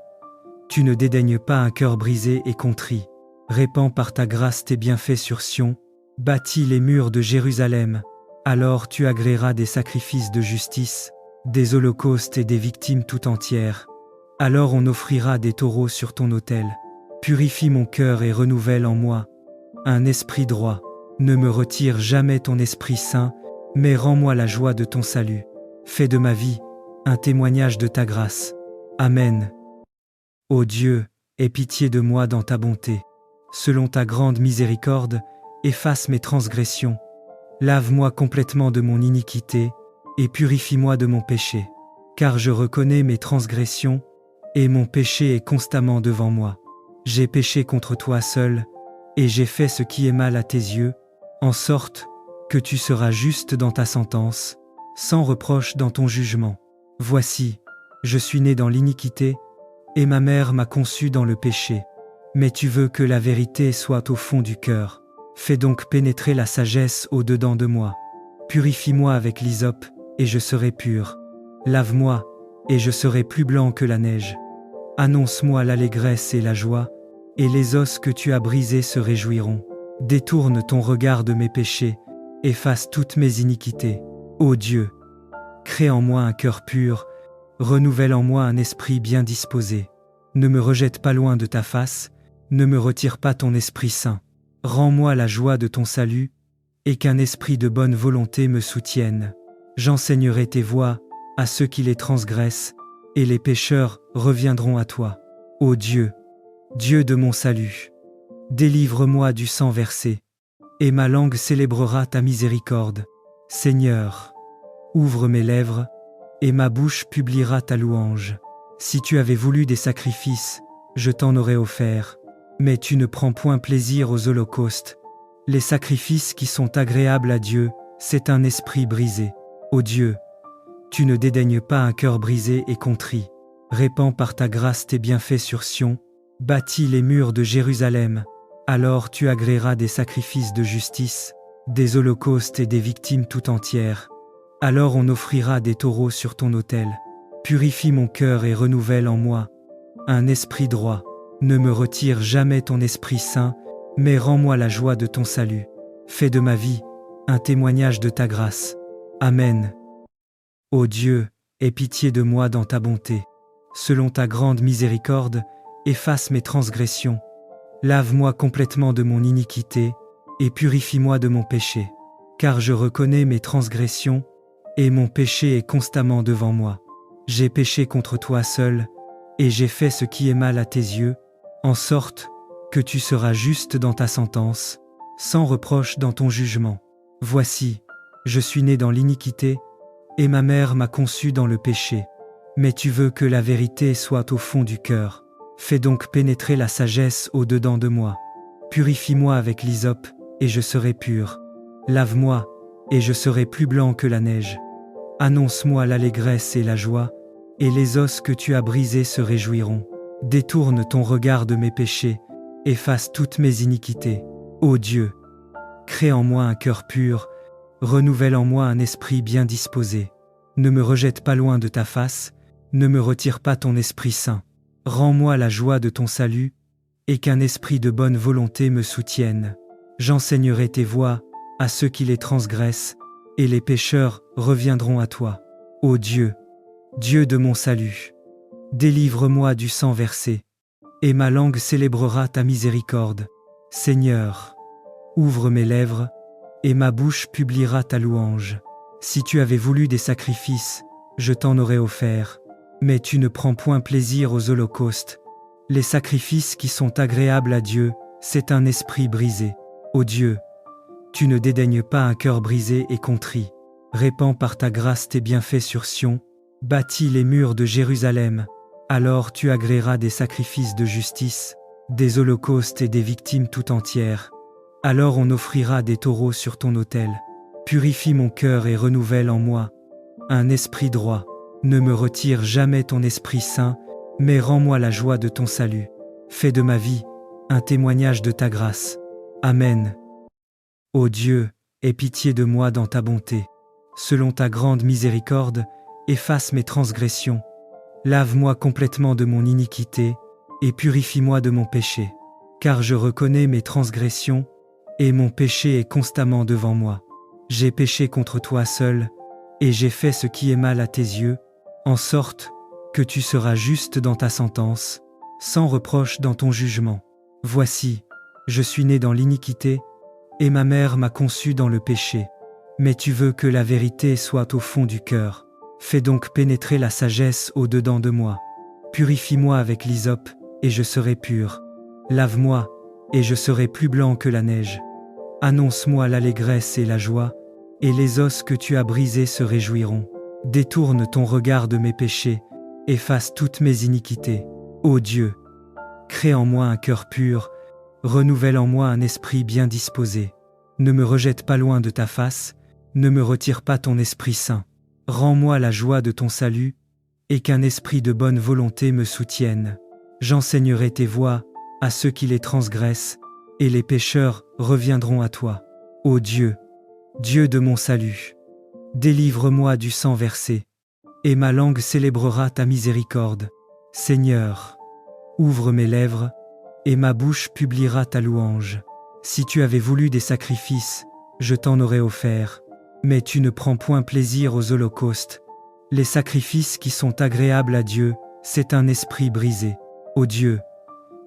tu ne dédaignes pas un cœur brisé et contrit. Répands par ta grâce tes bienfaits sur Sion, bâtis les murs de Jérusalem, alors tu agréeras des sacrifices de justice, des holocaustes et des victimes tout entières. Alors on offrira des taureaux sur ton autel. Purifie mon cœur et renouvelle en moi un esprit droit. Ne me retire jamais ton Esprit Saint, mais rends-moi la joie de ton salut. Fais de ma vie un témoignage de ta grâce. Amen. Ô Dieu, aie pitié de moi dans ta bonté. Selon ta grande miséricorde, efface mes transgressions. Lave-moi complètement de mon iniquité, et purifie-moi de mon péché. Car je reconnais mes transgressions, et mon péché est constamment devant moi. J'ai péché contre toi seul, et j'ai fait ce qui est mal à tes yeux, en sorte que tu seras juste dans ta sentence, sans reproche dans ton jugement. Voici, je suis né dans l'iniquité, et ma mère m'a conçu dans le péché. Mais tu veux que la vérité soit au fond du cœur. Fais donc pénétrer la sagesse au-dedans de moi. Purifie-moi avec l'hysope, et je serai pur. Lave-moi, et je serai plus blanc que la neige. Annonce-moi l'allégresse et la joie, et les os que tu as brisés se réjouiront. Détourne ton regard de mes péchés, efface toutes mes iniquités. Ô Dieu, crée en moi un cœur pur, renouvelle en moi un esprit bien disposé. Ne me rejette pas loin de ta face, ne me retire pas ton Esprit Saint. Rends-moi la joie de ton salut, et qu'un esprit de bonne volonté me soutienne. J'enseignerai tes voies à ceux qui les transgressent, et les pécheurs reviendront à toi. Ô Dieu, Dieu de mon salut, délivre-moi du sang versé, et ma langue célébrera ta miséricorde. Seigneur, ouvre mes lèvres, et ma bouche publiera ta louange. Si tu avais voulu des sacrifices, je t'en aurais offert, mais tu ne prends point plaisir aux holocaustes. Les sacrifices qui sont agréables à Dieu, c'est un esprit brisé. Ô Dieu, tu ne dédaignes pas un cœur brisé et contrit. Répands par ta grâce tes bienfaits sur Sion, bâtis les murs de Jérusalem, alors tu agréeras des sacrifices de justice, des holocaustes et des victimes tout entières. Alors on offrira des taureaux sur ton autel. Purifie mon cœur et renouvelle en moi un esprit droit. Ne me retire jamais ton Esprit Saint, mais rends-moi la joie de ton salut. Fais de ma vie un témoignage de ta grâce. Amen. Ô Dieu, aie pitié de moi dans ta bonté. Selon ta grande miséricorde, efface mes transgressions. Lave-moi complètement de mon iniquité, et purifie-moi de mon péché. Car je reconnais mes transgressions, et mon péché est constamment devant moi. J'ai péché contre toi seul, et j'ai fait ce qui est mal à tes yeux, en sorte que tu seras juste dans ta sentence, sans reproche dans ton jugement. Voici, je suis né dans l'iniquité, et ma mère m'a conçu dans le péché. Mais tu veux que la vérité soit au fond du cœur. Fais donc pénétrer la sagesse au-dedans de moi. Purifie-moi avec l'hysope, et je serai pur. Lave-moi, et je serai plus blanc que la neige. Annonce-moi l'allégresse et la joie, et les os que tu as brisés se réjouiront. Détourne ton regard de mes péchés, efface toutes mes iniquités. Ô Dieu, crée en moi un cœur pur, renouvelle en moi un esprit bien disposé. Ne me rejette pas loin de ta face, ne me retire pas ton Esprit Saint. Rends-moi la joie de ton salut, et qu'un esprit de bonne volonté me soutienne. J'enseignerai tes voies à ceux qui les transgressent, et les pécheurs reviendront à toi. Ô Dieu, Dieu de mon salut, délivre-moi du sang versé, et ma langue célébrera ta miséricorde. Seigneur, ouvre mes lèvres, et ma bouche publiera ta louange. Si tu avais voulu des sacrifices, je t'en aurais offert, mais tu ne prends point plaisir aux holocaustes. Les sacrifices qui sont agréables à Dieu, c'est un esprit brisé. Ô Dieu, tu ne dédaignes pas un cœur brisé et contrit. Répands par ta grâce tes bienfaits sur Sion, bâtis les murs de Jérusalem. Alors tu agréeras des sacrifices de justice, des holocaustes et des victimes tout entières. Alors on offrira des taureaux sur ton autel. Purifie mon cœur et renouvelle en moi un esprit droit. Ne me retire jamais ton Esprit Saint, mais rends-moi la joie de ton salut. Fais de ma vie un témoignage de ta grâce. Amen. Ô Dieu, aie pitié de moi dans ta bonté. Selon ta grande miséricorde, efface mes transgressions. Lave-moi complètement de mon iniquité, et purifie-moi de mon péché. Car je reconnais mes transgressions, et mon péché est constamment devant moi. J'ai péché contre toi seul, et j'ai fait ce qui est mal à tes yeux, en sorte que tu seras juste dans ta sentence, sans reproche dans ton jugement. Voici, je suis né dans l'iniquité, et ma mère m'a conçu dans le péché. Mais tu veux que la vérité soit au fond du cœur. Fais donc pénétrer la sagesse au-dedans de moi. Purifie-moi avec l'hysope, et je serai pur. Lave-moi, et je serai plus blanc que la neige. Annonce-moi l'allégresse et la joie, et les os que tu as brisés se réjouiront. Détourne ton regard de mes péchés, efface toutes mes iniquités. Ô Dieu, crée en moi un cœur pur, renouvelle en moi un esprit bien disposé. Ne me rejette pas loin de ta face, ne me retire pas ton Esprit Saint. Rends-moi la joie de ton salut, et qu'un esprit de bonne volonté me soutienne. J'enseignerai tes voies à ceux qui les transgressent, et les pécheurs reviendront à toi. Ô Dieu, Dieu de mon salut, délivre-moi du sang versé, et ma langue célébrera ta miséricorde. Seigneur, ouvre mes lèvres, et ma bouche publiera ta louange. Si tu avais voulu des sacrifices, je t'en aurais offert, mais tu ne prends point plaisir aux holocaustes. Les sacrifices qui sont agréables à Dieu, c'est un esprit brisé. Ô Dieu,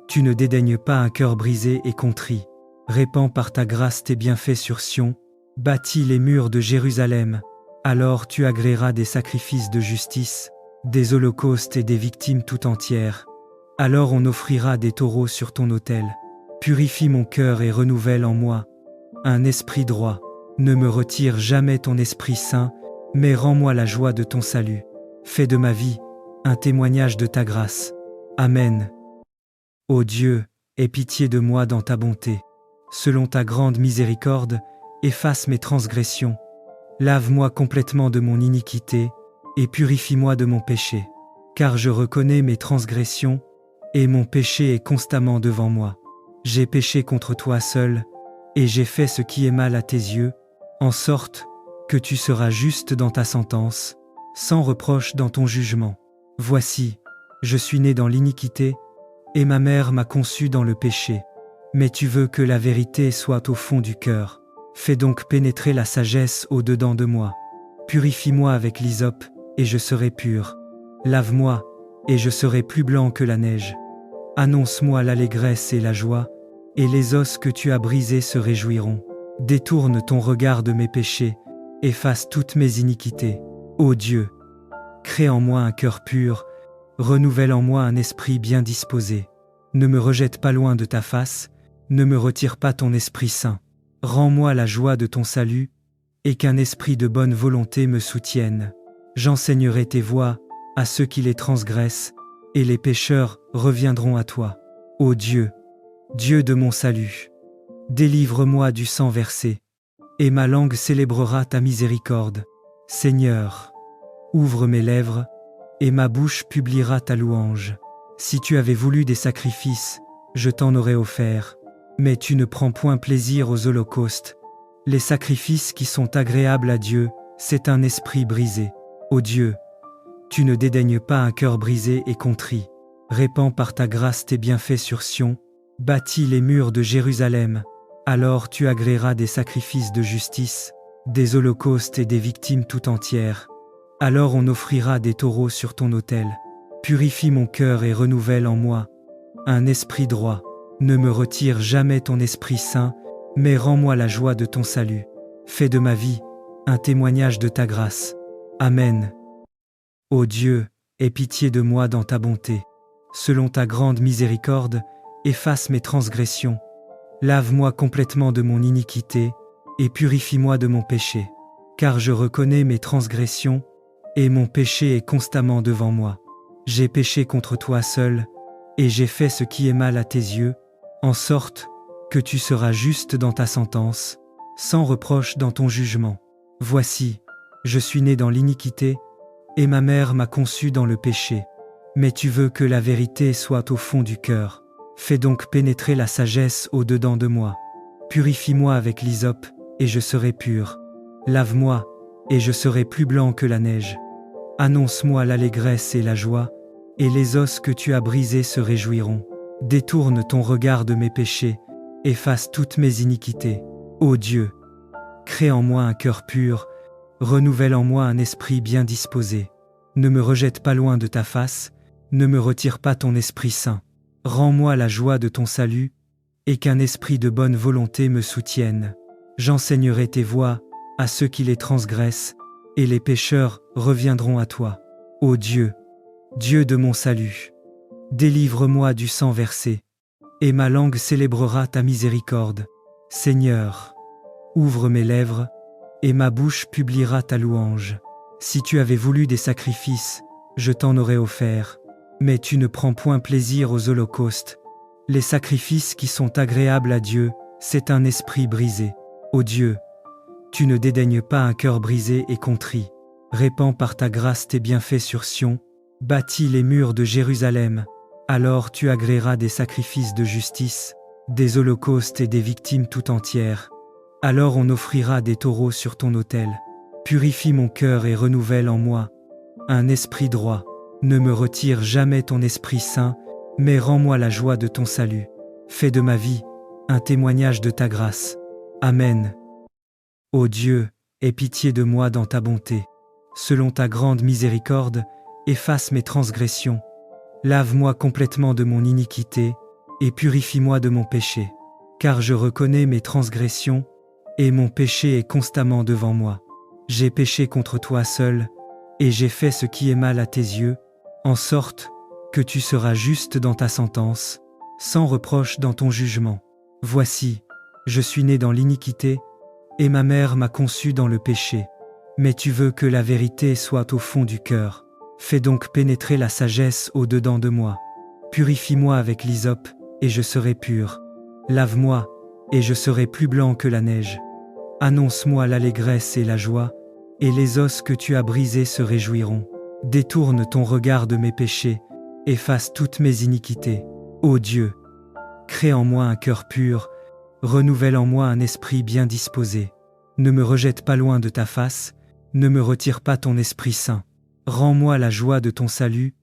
tu ne dédaignes pas un cœur brisé et contrit. Répands par ta grâce tes bienfaits sur Sion, bâtis les murs de Jérusalem. Alors tu agréeras des sacrifices de justice, des holocaustes et des victimes tout entières. Alors on offrira des taureaux sur ton autel. Purifie mon cœur et renouvelle en moi un esprit droit. Ne me retire jamais ton Esprit Saint, mais rends-moi la joie de ton salut. Fais de ma vie un témoignage de ta grâce. Amen. Ô Dieu, aie pitié de moi dans ta bonté. Selon ta grande miséricorde, efface mes transgressions. Lave-moi complètement de mon iniquité, et purifie-moi de mon péché. Car je reconnais mes transgressions, et mon péché est constamment devant moi. J'ai péché contre toi seul, et j'ai fait ce qui est mal à tes yeux, en sorte que tu seras juste dans ta sentence, sans reproche dans ton jugement. Voici, je suis né dans l'iniquité, et ma mère m'a conçu dans le péché. Mais tu veux que la vérité soit au fond du cœur. Fais donc pénétrer la sagesse au-dedans de moi. Purifie-moi avec l'hysope, et je serai pur. Lave-moi, et je serai plus blanc que la neige. Annonce-moi l'allégresse et la joie, et les os que tu as brisés se réjouiront. Détourne ton regard de mes péchés, efface toutes mes iniquités. Ô Dieu, crée en moi un cœur pur, renouvelle en moi un esprit bien disposé. Ne me rejette pas loin de ta face, ne me retire pas ton Esprit Saint. Rends-moi la joie de ton salut, et qu'un esprit de bonne volonté me soutienne. J'enseignerai tes voies à ceux qui les transgressent, et les pécheurs reviendront à toi. Ô Dieu, Dieu de mon salut, Délivre-moi du sang versé, et ma langue célébrera ta miséricorde. Seigneur, ouvre mes lèvres, et ma bouche publiera ta louange. Si tu avais voulu des sacrifices, je t'en aurais offert, mais tu ne prends point plaisir aux holocaustes. Les sacrifices qui sont agréables à Dieu, c'est un esprit brisé. Ô Dieu, tu ne dédaignes pas un cœur brisé et contrit. Répands par ta grâce tes bienfaits sur Sion, bâtis les murs de Jérusalem. Alors tu agréeras des sacrifices de justice, des holocaustes et des victimes tout entières. Alors on offrira des taureaux sur ton autel. Purifie mon cœur et renouvelle en moi un esprit droit. Ne me retire jamais ton Esprit Saint, mais rends-moi la joie de ton salut. Fais de ma vie un témoignage de ta grâce. Amen. Ô Dieu, aie pitié de moi dans ta bonté. Selon ta grande miséricorde, efface mes transgressions. Lave-moi complètement de mon iniquité, et purifie-moi de mon péché. Car je reconnais mes transgressions, et mon péché est constamment devant moi. J'ai péché contre toi seul, et j'ai fait ce qui est mal à tes yeux, en sorte que tu seras juste dans ta sentence, sans reproche dans ton jugement. Voici, je suis né dans l'iniquité, et ma mère m'a conçu dans le péché. Mais tu veux que la vérité soit au fond du cœur. Fais donc pénétrer la sagesse au-dedans de moi. Purifie-moi avec l'hysope, et je serai pur. Lave-moi, et je serai plus blanc que la neige. Annonce-moi l'allégresse et la joie, et les os que tu as brisés se réjouiront. Détourne ton regard de mes péchés, efface toutes mes iniquités. Ô Dieu, crée en moi un cœur pur, renouvelle en moi un esprit bien disposé. Ne me rejette pas loin de ta face, ne me retire pas ton Esprit Saint. Rends-moi la joie de ton salut, et qu'un esprit de bonne volonté me soutienne. J'enseignerai tes voies à ceux qui les transgressent, et les pécheurs reviendront à toi. Ô Dieu, Dieu de mon salut, délivre-moi du sang versé, et ma langue célébrera ta miséricorde. Seigneur, ouvre mes lèvres, et ma bouche publiera ta louange. Si tu avais voulu des sacrifices, je t'en aurais offert, mais tu ne prends point plaisir aux holocaustes. Les sacrifices qui sont agréables à Dieu, c'est un esprit brisé. Ô Dieu, tu ne dédaignes pas un cœur brisé et contrit. Répands par ta grâce tes bienfaits sur Sion, bâtis les murs de Jérusalem. Alors tu agréeras des sacrifices de justice, des holocaustes et des victimes tout entières. Alors on offrira des taureaux sur ton autel. Purifie mon cœur et renouvelle en moi un esprit droit. Ne me retire jamais ton Esprit Saint, mais rends-moi la joie de ton salut. Fais de ma vie un témoignage de ta grâce. Amen. Ô Dieu, aie pitié de moi dans ta bonté. Selon ta grande miséricorde, efface mes transgressions. Lave-moi complètement de mon iniquité, et purifie-moi de mon péché. Car je reconnais mes transgressions, et mon péché est constamment devant moi. J'ai péché contre toi seul, et j'ai fait ce qui est mal à tes yeux, en sorte que tu seras juste dans ta sentence, sans reproche dans ton jugement. Voici, je suis né dans l'iniquité, et ma mère m'a conçu dans le péché. Mais tu veux que la vérité soit au fond du cœur. Fais donc pénétrer la sagesse au-dedans de moi. Purifie-moi avec l'hysope, et je serai pur. Lave-moi, et je serai plus blanc que la neige. Annonce-moi l'allégresse et la joie, et les os que tu as brisés se réjouiront. Détourne ton regard de mes péchés, efface toutes mes iniquités. Ô Dieu, crée en moi un cœur pur, renouvelle en moi un esprit bien disposé. Ne me rejette pas loin de ta face, ne me retire pas ton Esprit Saint. Rends-moi la joie de ton salut,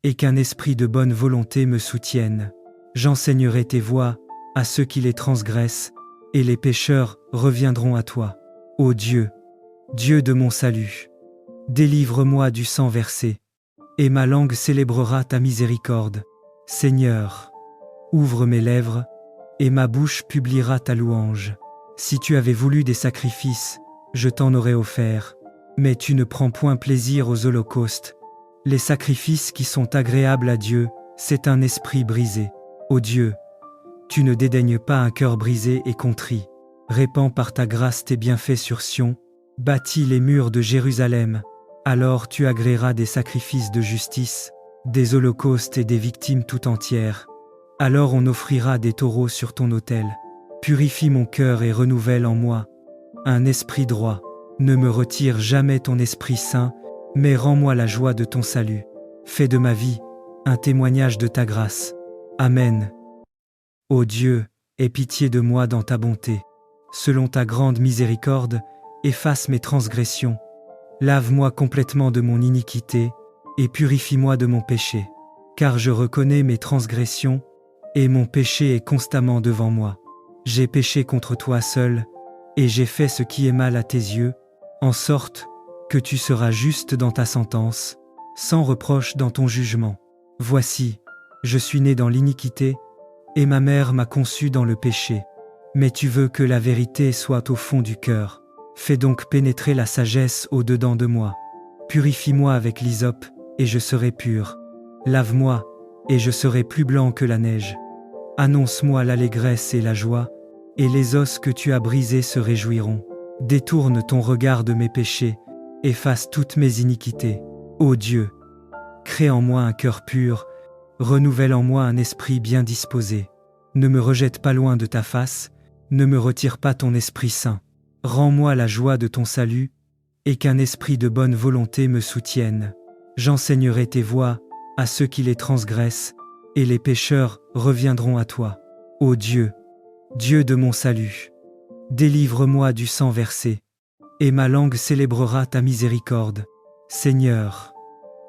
et qu'un esprit de bonne volonté me soutienne. J'enseignerai tes voies à ceux qui les transgressent, et les pécheurs reviendront à toi. Ô Dieu, Dieu de mon salut, délivre-moi du sang versé, et ma langue célébrera ta miséricorde. Seigneur, ouvre mes lèvres, et ma bouche publiera ta louange. Si tu avais voulu des sacrifices, je t'en aurais offert, mais tu ne prends point plaisir aux holocaustes. Les sacrifices qui sont agréables à Dieu, c'est un esprit brisé. Ô Dieu, tu ne dédaignes pas un cœur brisé et contrit. Répands par ta grâce tes bienfaits sur Sion, bâtis les murs de Jérusalem. Alors tu agréeras des sacrifices de justice, des holocaustes et des victimes tout entières. Alors on offrira des taureaux sur ton autel. Purifie mon cœur et renouvelle en moi un esprit droit. Ne me retire jamais ton Esprit Saint, mais rends-moi la joie de ton salut. Fais de ma vie un témoignage de ta grâce. Amen. Ô Dieu, aie pitié de moi dans ta bonté. Selon ta grande miséricorde, efface mes transgressions. Lave-moi complètement de mon iniquité et purifie-moi de mon péché. Car je reconnais mes transgressions et mon péché est constamment devant moi. J'ai péché contre toi seul et j'ai fait ce qui est mal à tes yeux, en sorte que tu seras juste dans ta sentence, sans reproche dans ton jugement. Voici, je suis né dans l'iniquité et ma mère m'a conçu dans le péché. Mais tu veux que la vérité soit au fond du cœur. Fais donc pénétrer la sagesse au-dedans de moi. Purifie-moi avec l'hysope, et je serai pur. Lave-moi, et je serai plus blanc que la neige. Annonce-moi l'allégresse et la joie, et les os que tu as brisés se réjouiront. Détourne ton regard de mes péchés, efface toutes mes iniquités. Ô Dieu, crée en moi un cœur pur, renouvelle en moi un esprit bien disposé. Ne me rejette pas loin de ta face, ne me retire pas ton Esprit Saint. Rends-moi la joie de ton salut, et qu'un esprit de bonne volonté me soutienne. J'enseignerai tes voies à ceux qui les transgressent, et les pécheurs reviendront à toi. Ô Dieu, Dieu de mon salut, délivre-moi du sang versé, et ma langue célébrera ta miséricorde. Seigneur,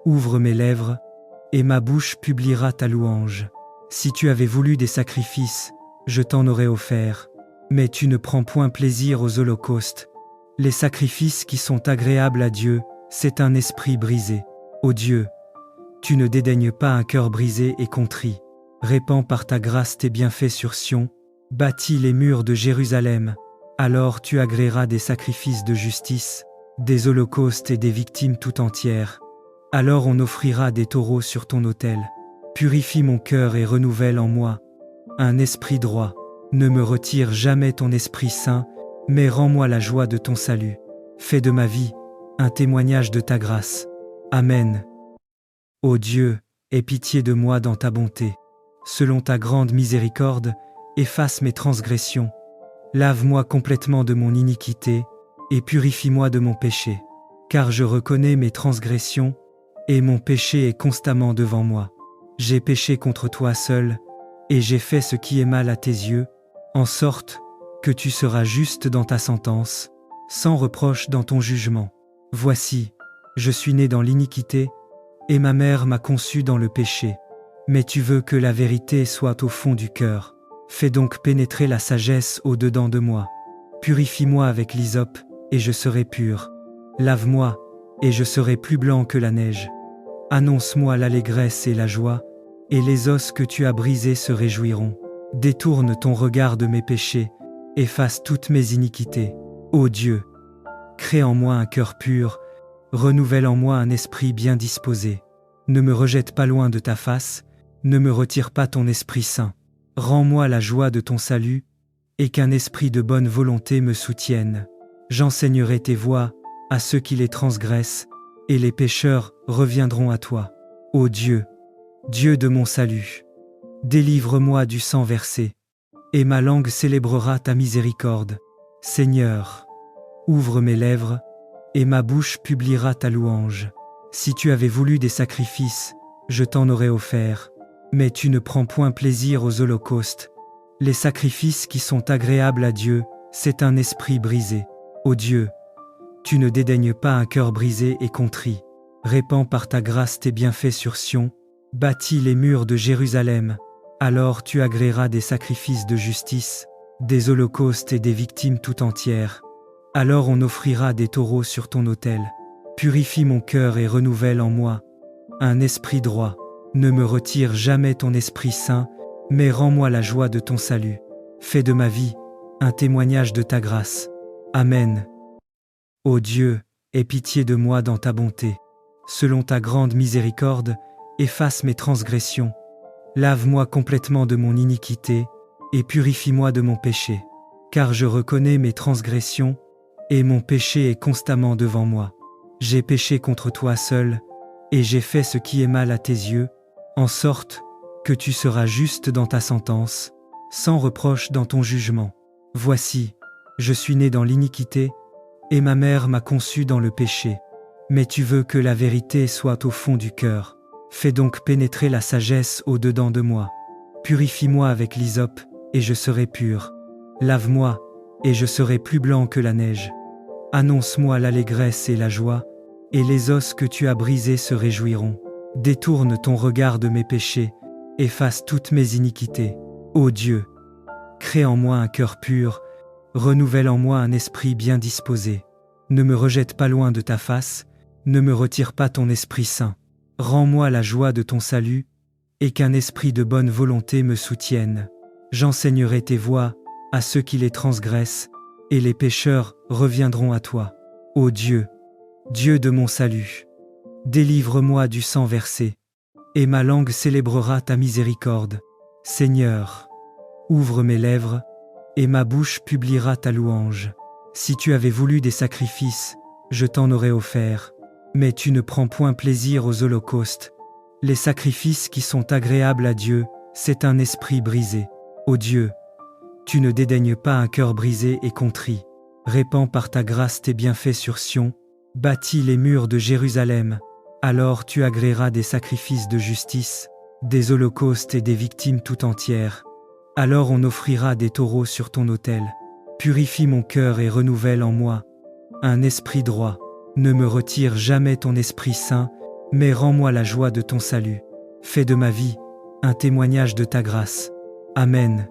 ouvre mes lèvres, et ma bouche publiera ta louange. Si tu avais voulu des sacrifices, je t'en aurais offert, mais tu ne prends point plaisir aux holocaustes. Les sacrifices qui sont agréables à Dieu, c'est un esprit brisé. Ô Dieu, tu ne dédaignes pas un cœur brisé et contrit. Répands par ta grâce tes bienfaits sur Sion, bâtis les murs de Jérusalem. Alors tu agréeras des sacrifices de justice, des holocaustes et des victimes tout entières. Alors on offrira des taureaux sur ton autel. Purifie mon cœur et renouvelle en moi un esprit droit. Ne me retire jamais ton Esprit Saint, mais rends-moi la joie de ton salut. Fais de ma vie un témoignage de ta grâce. Amen. Ô Dieu, aie pitié de moi dans ta bonté. Selon ta grande miséricorde, efface mes transgressions. Lave-moi complètement de mon iniquité et purifie-moi de mon péché. Car je reconnais mes transgressions et mon péché est constamment devant moi. J'ai péché contre toi seul et j'ai fait ce qui est mal à tes yeux, en sorte que tu seras juste dans ta sentence, sans reproche dans ton jugement. Voici, je suis né dans l'iniquité, et ma mère m'a conçu dans le péché. Mais tu veux que la vérité soit au fond du cœur. Fais donc pénétrer la sagesse au-dedans de moi. Purifie-moi avec l'hysope, et je serai pur. Lave-moi, et je serai plus blanc que la neige. Annonce-moi l'allégresse et la joie, et les os que tu as brisés se réjouiront. Détourne ton regard de mes péchés, efface toutes mes iniquités. Ô Dieu, crée en moi un cœur pur, renouvelle en moi un esprit bien disposé. Ne me rejette pas loin de ta face, ne me retire pas ton Esprit Saint. Rends-moi la joie de ton salut, et qu'un esprit de bonne volonté me soutienne. J'enseignerai tes voies à ceux qui les transgressent, et les pécheurs reviendront à toi. Ô Dieu, Dieu de mon salut, délivre-moi du sang versé, et ma langue célébrera ta miséricorde. Seigneur, ouvre mes lèvres, et ma bouche publiera ta louange. Si tu avais voulu des sacrifices, je t'en aurais offert, mais tu ne prends point plaisir aux holocaustes. Les sacrifices qui sont agréables à Dieu, c'est un esprit brisé. Ô Dieu, tu ne dédaignes pas un cœur brisé et contrit. Répands par ta grâce tes bienfaits sur Sion, bâtis les murs de Jérusalem. Alors tu agréeras des sacrifices de justice, des holocaustes et des victimes tout entières. Alors on offrira des taureaux sur ton autel. Purifie mon cœur et renouvelle en moi un esprit droit. Ne me retire jamais ton Esprit Saint, mais rends-moi la joie de ton salut. Fais de ma vie un témoignage de ta grâce. Amen. Ô Dieu, aie pitié de moi dans ta bonté. Selon ta grande miséricorde, efface mes transgressions. Lave-moi complètement de mon iniquité, et purifie-moi de mon péché. Car je reconnais mes transgressions, et mon péché est constamment devant moi. J'ai péché contre toi seul, et j'ai fait ce qui est mal à tes yeux, en sorte que tu seras juste dans ta sentence, sans reproche dans ton jugement. Voici, je suis né dans l'iniquité, et ma mère m'a conçu dans le péché. Mais tu veux que la vérité soit au fond du cœur. Fais donc pénétrer la sagesse au-dedans de moi. Purifie-moi avec l'hysope, et je serai pur. Lave-moi, et je serai plus blanc que la neige. Annonce-moi l'allégresse et la joie, et les os que tu as brisés se réjouiront. Détourne ton regard de mes péchés, efface toutes mes iniquités. Ô Dieu, crée en moi un cœur pur, renouvelle en moi un esprit bien disposé. Ne me rejette pas loin de ta face, ne me retire pas ton Esprit Saint. Rends-moi la joie de ton salut, et qu'un esprit de bonne volonté me soutienne. J'enseignerai tes voies à ceux qui les transgressent, et les pécheurs reviendront à toi. Ô Dieu, Dieu de mon salut, délivre-moi du sang versé, et ma langue célébrera ta miséricorde. Seigneur, ouvre mes lèvres, et ma bouche publiera ta louange. Si tu avais voulu des sacrifices, je t'en aurais offert, mais tu ne prends point plaisir aux holocaustes. Les sacrifices qui sont agréables à Dieu, c'est un esprit brisé. Ô Dieu, tu ne dédaignes pas un cœur brisé et contrit. Répands par ta grâce tes bienfaits sur Sion, bâtis les murs de Jérusalem. Alors tu agréeras des sacrifices de justice, des holocaustes et des victimes tout entières. Alors on offrira des taureaux sur ton autel. Purifie mon cœur et renouvelle en moi un esprit droit. Ne me retire jamais ton Esprit Saint, mais rends-moi la joie de ton salut. Fais de ma vie un témoignage de ta grâce. Amen.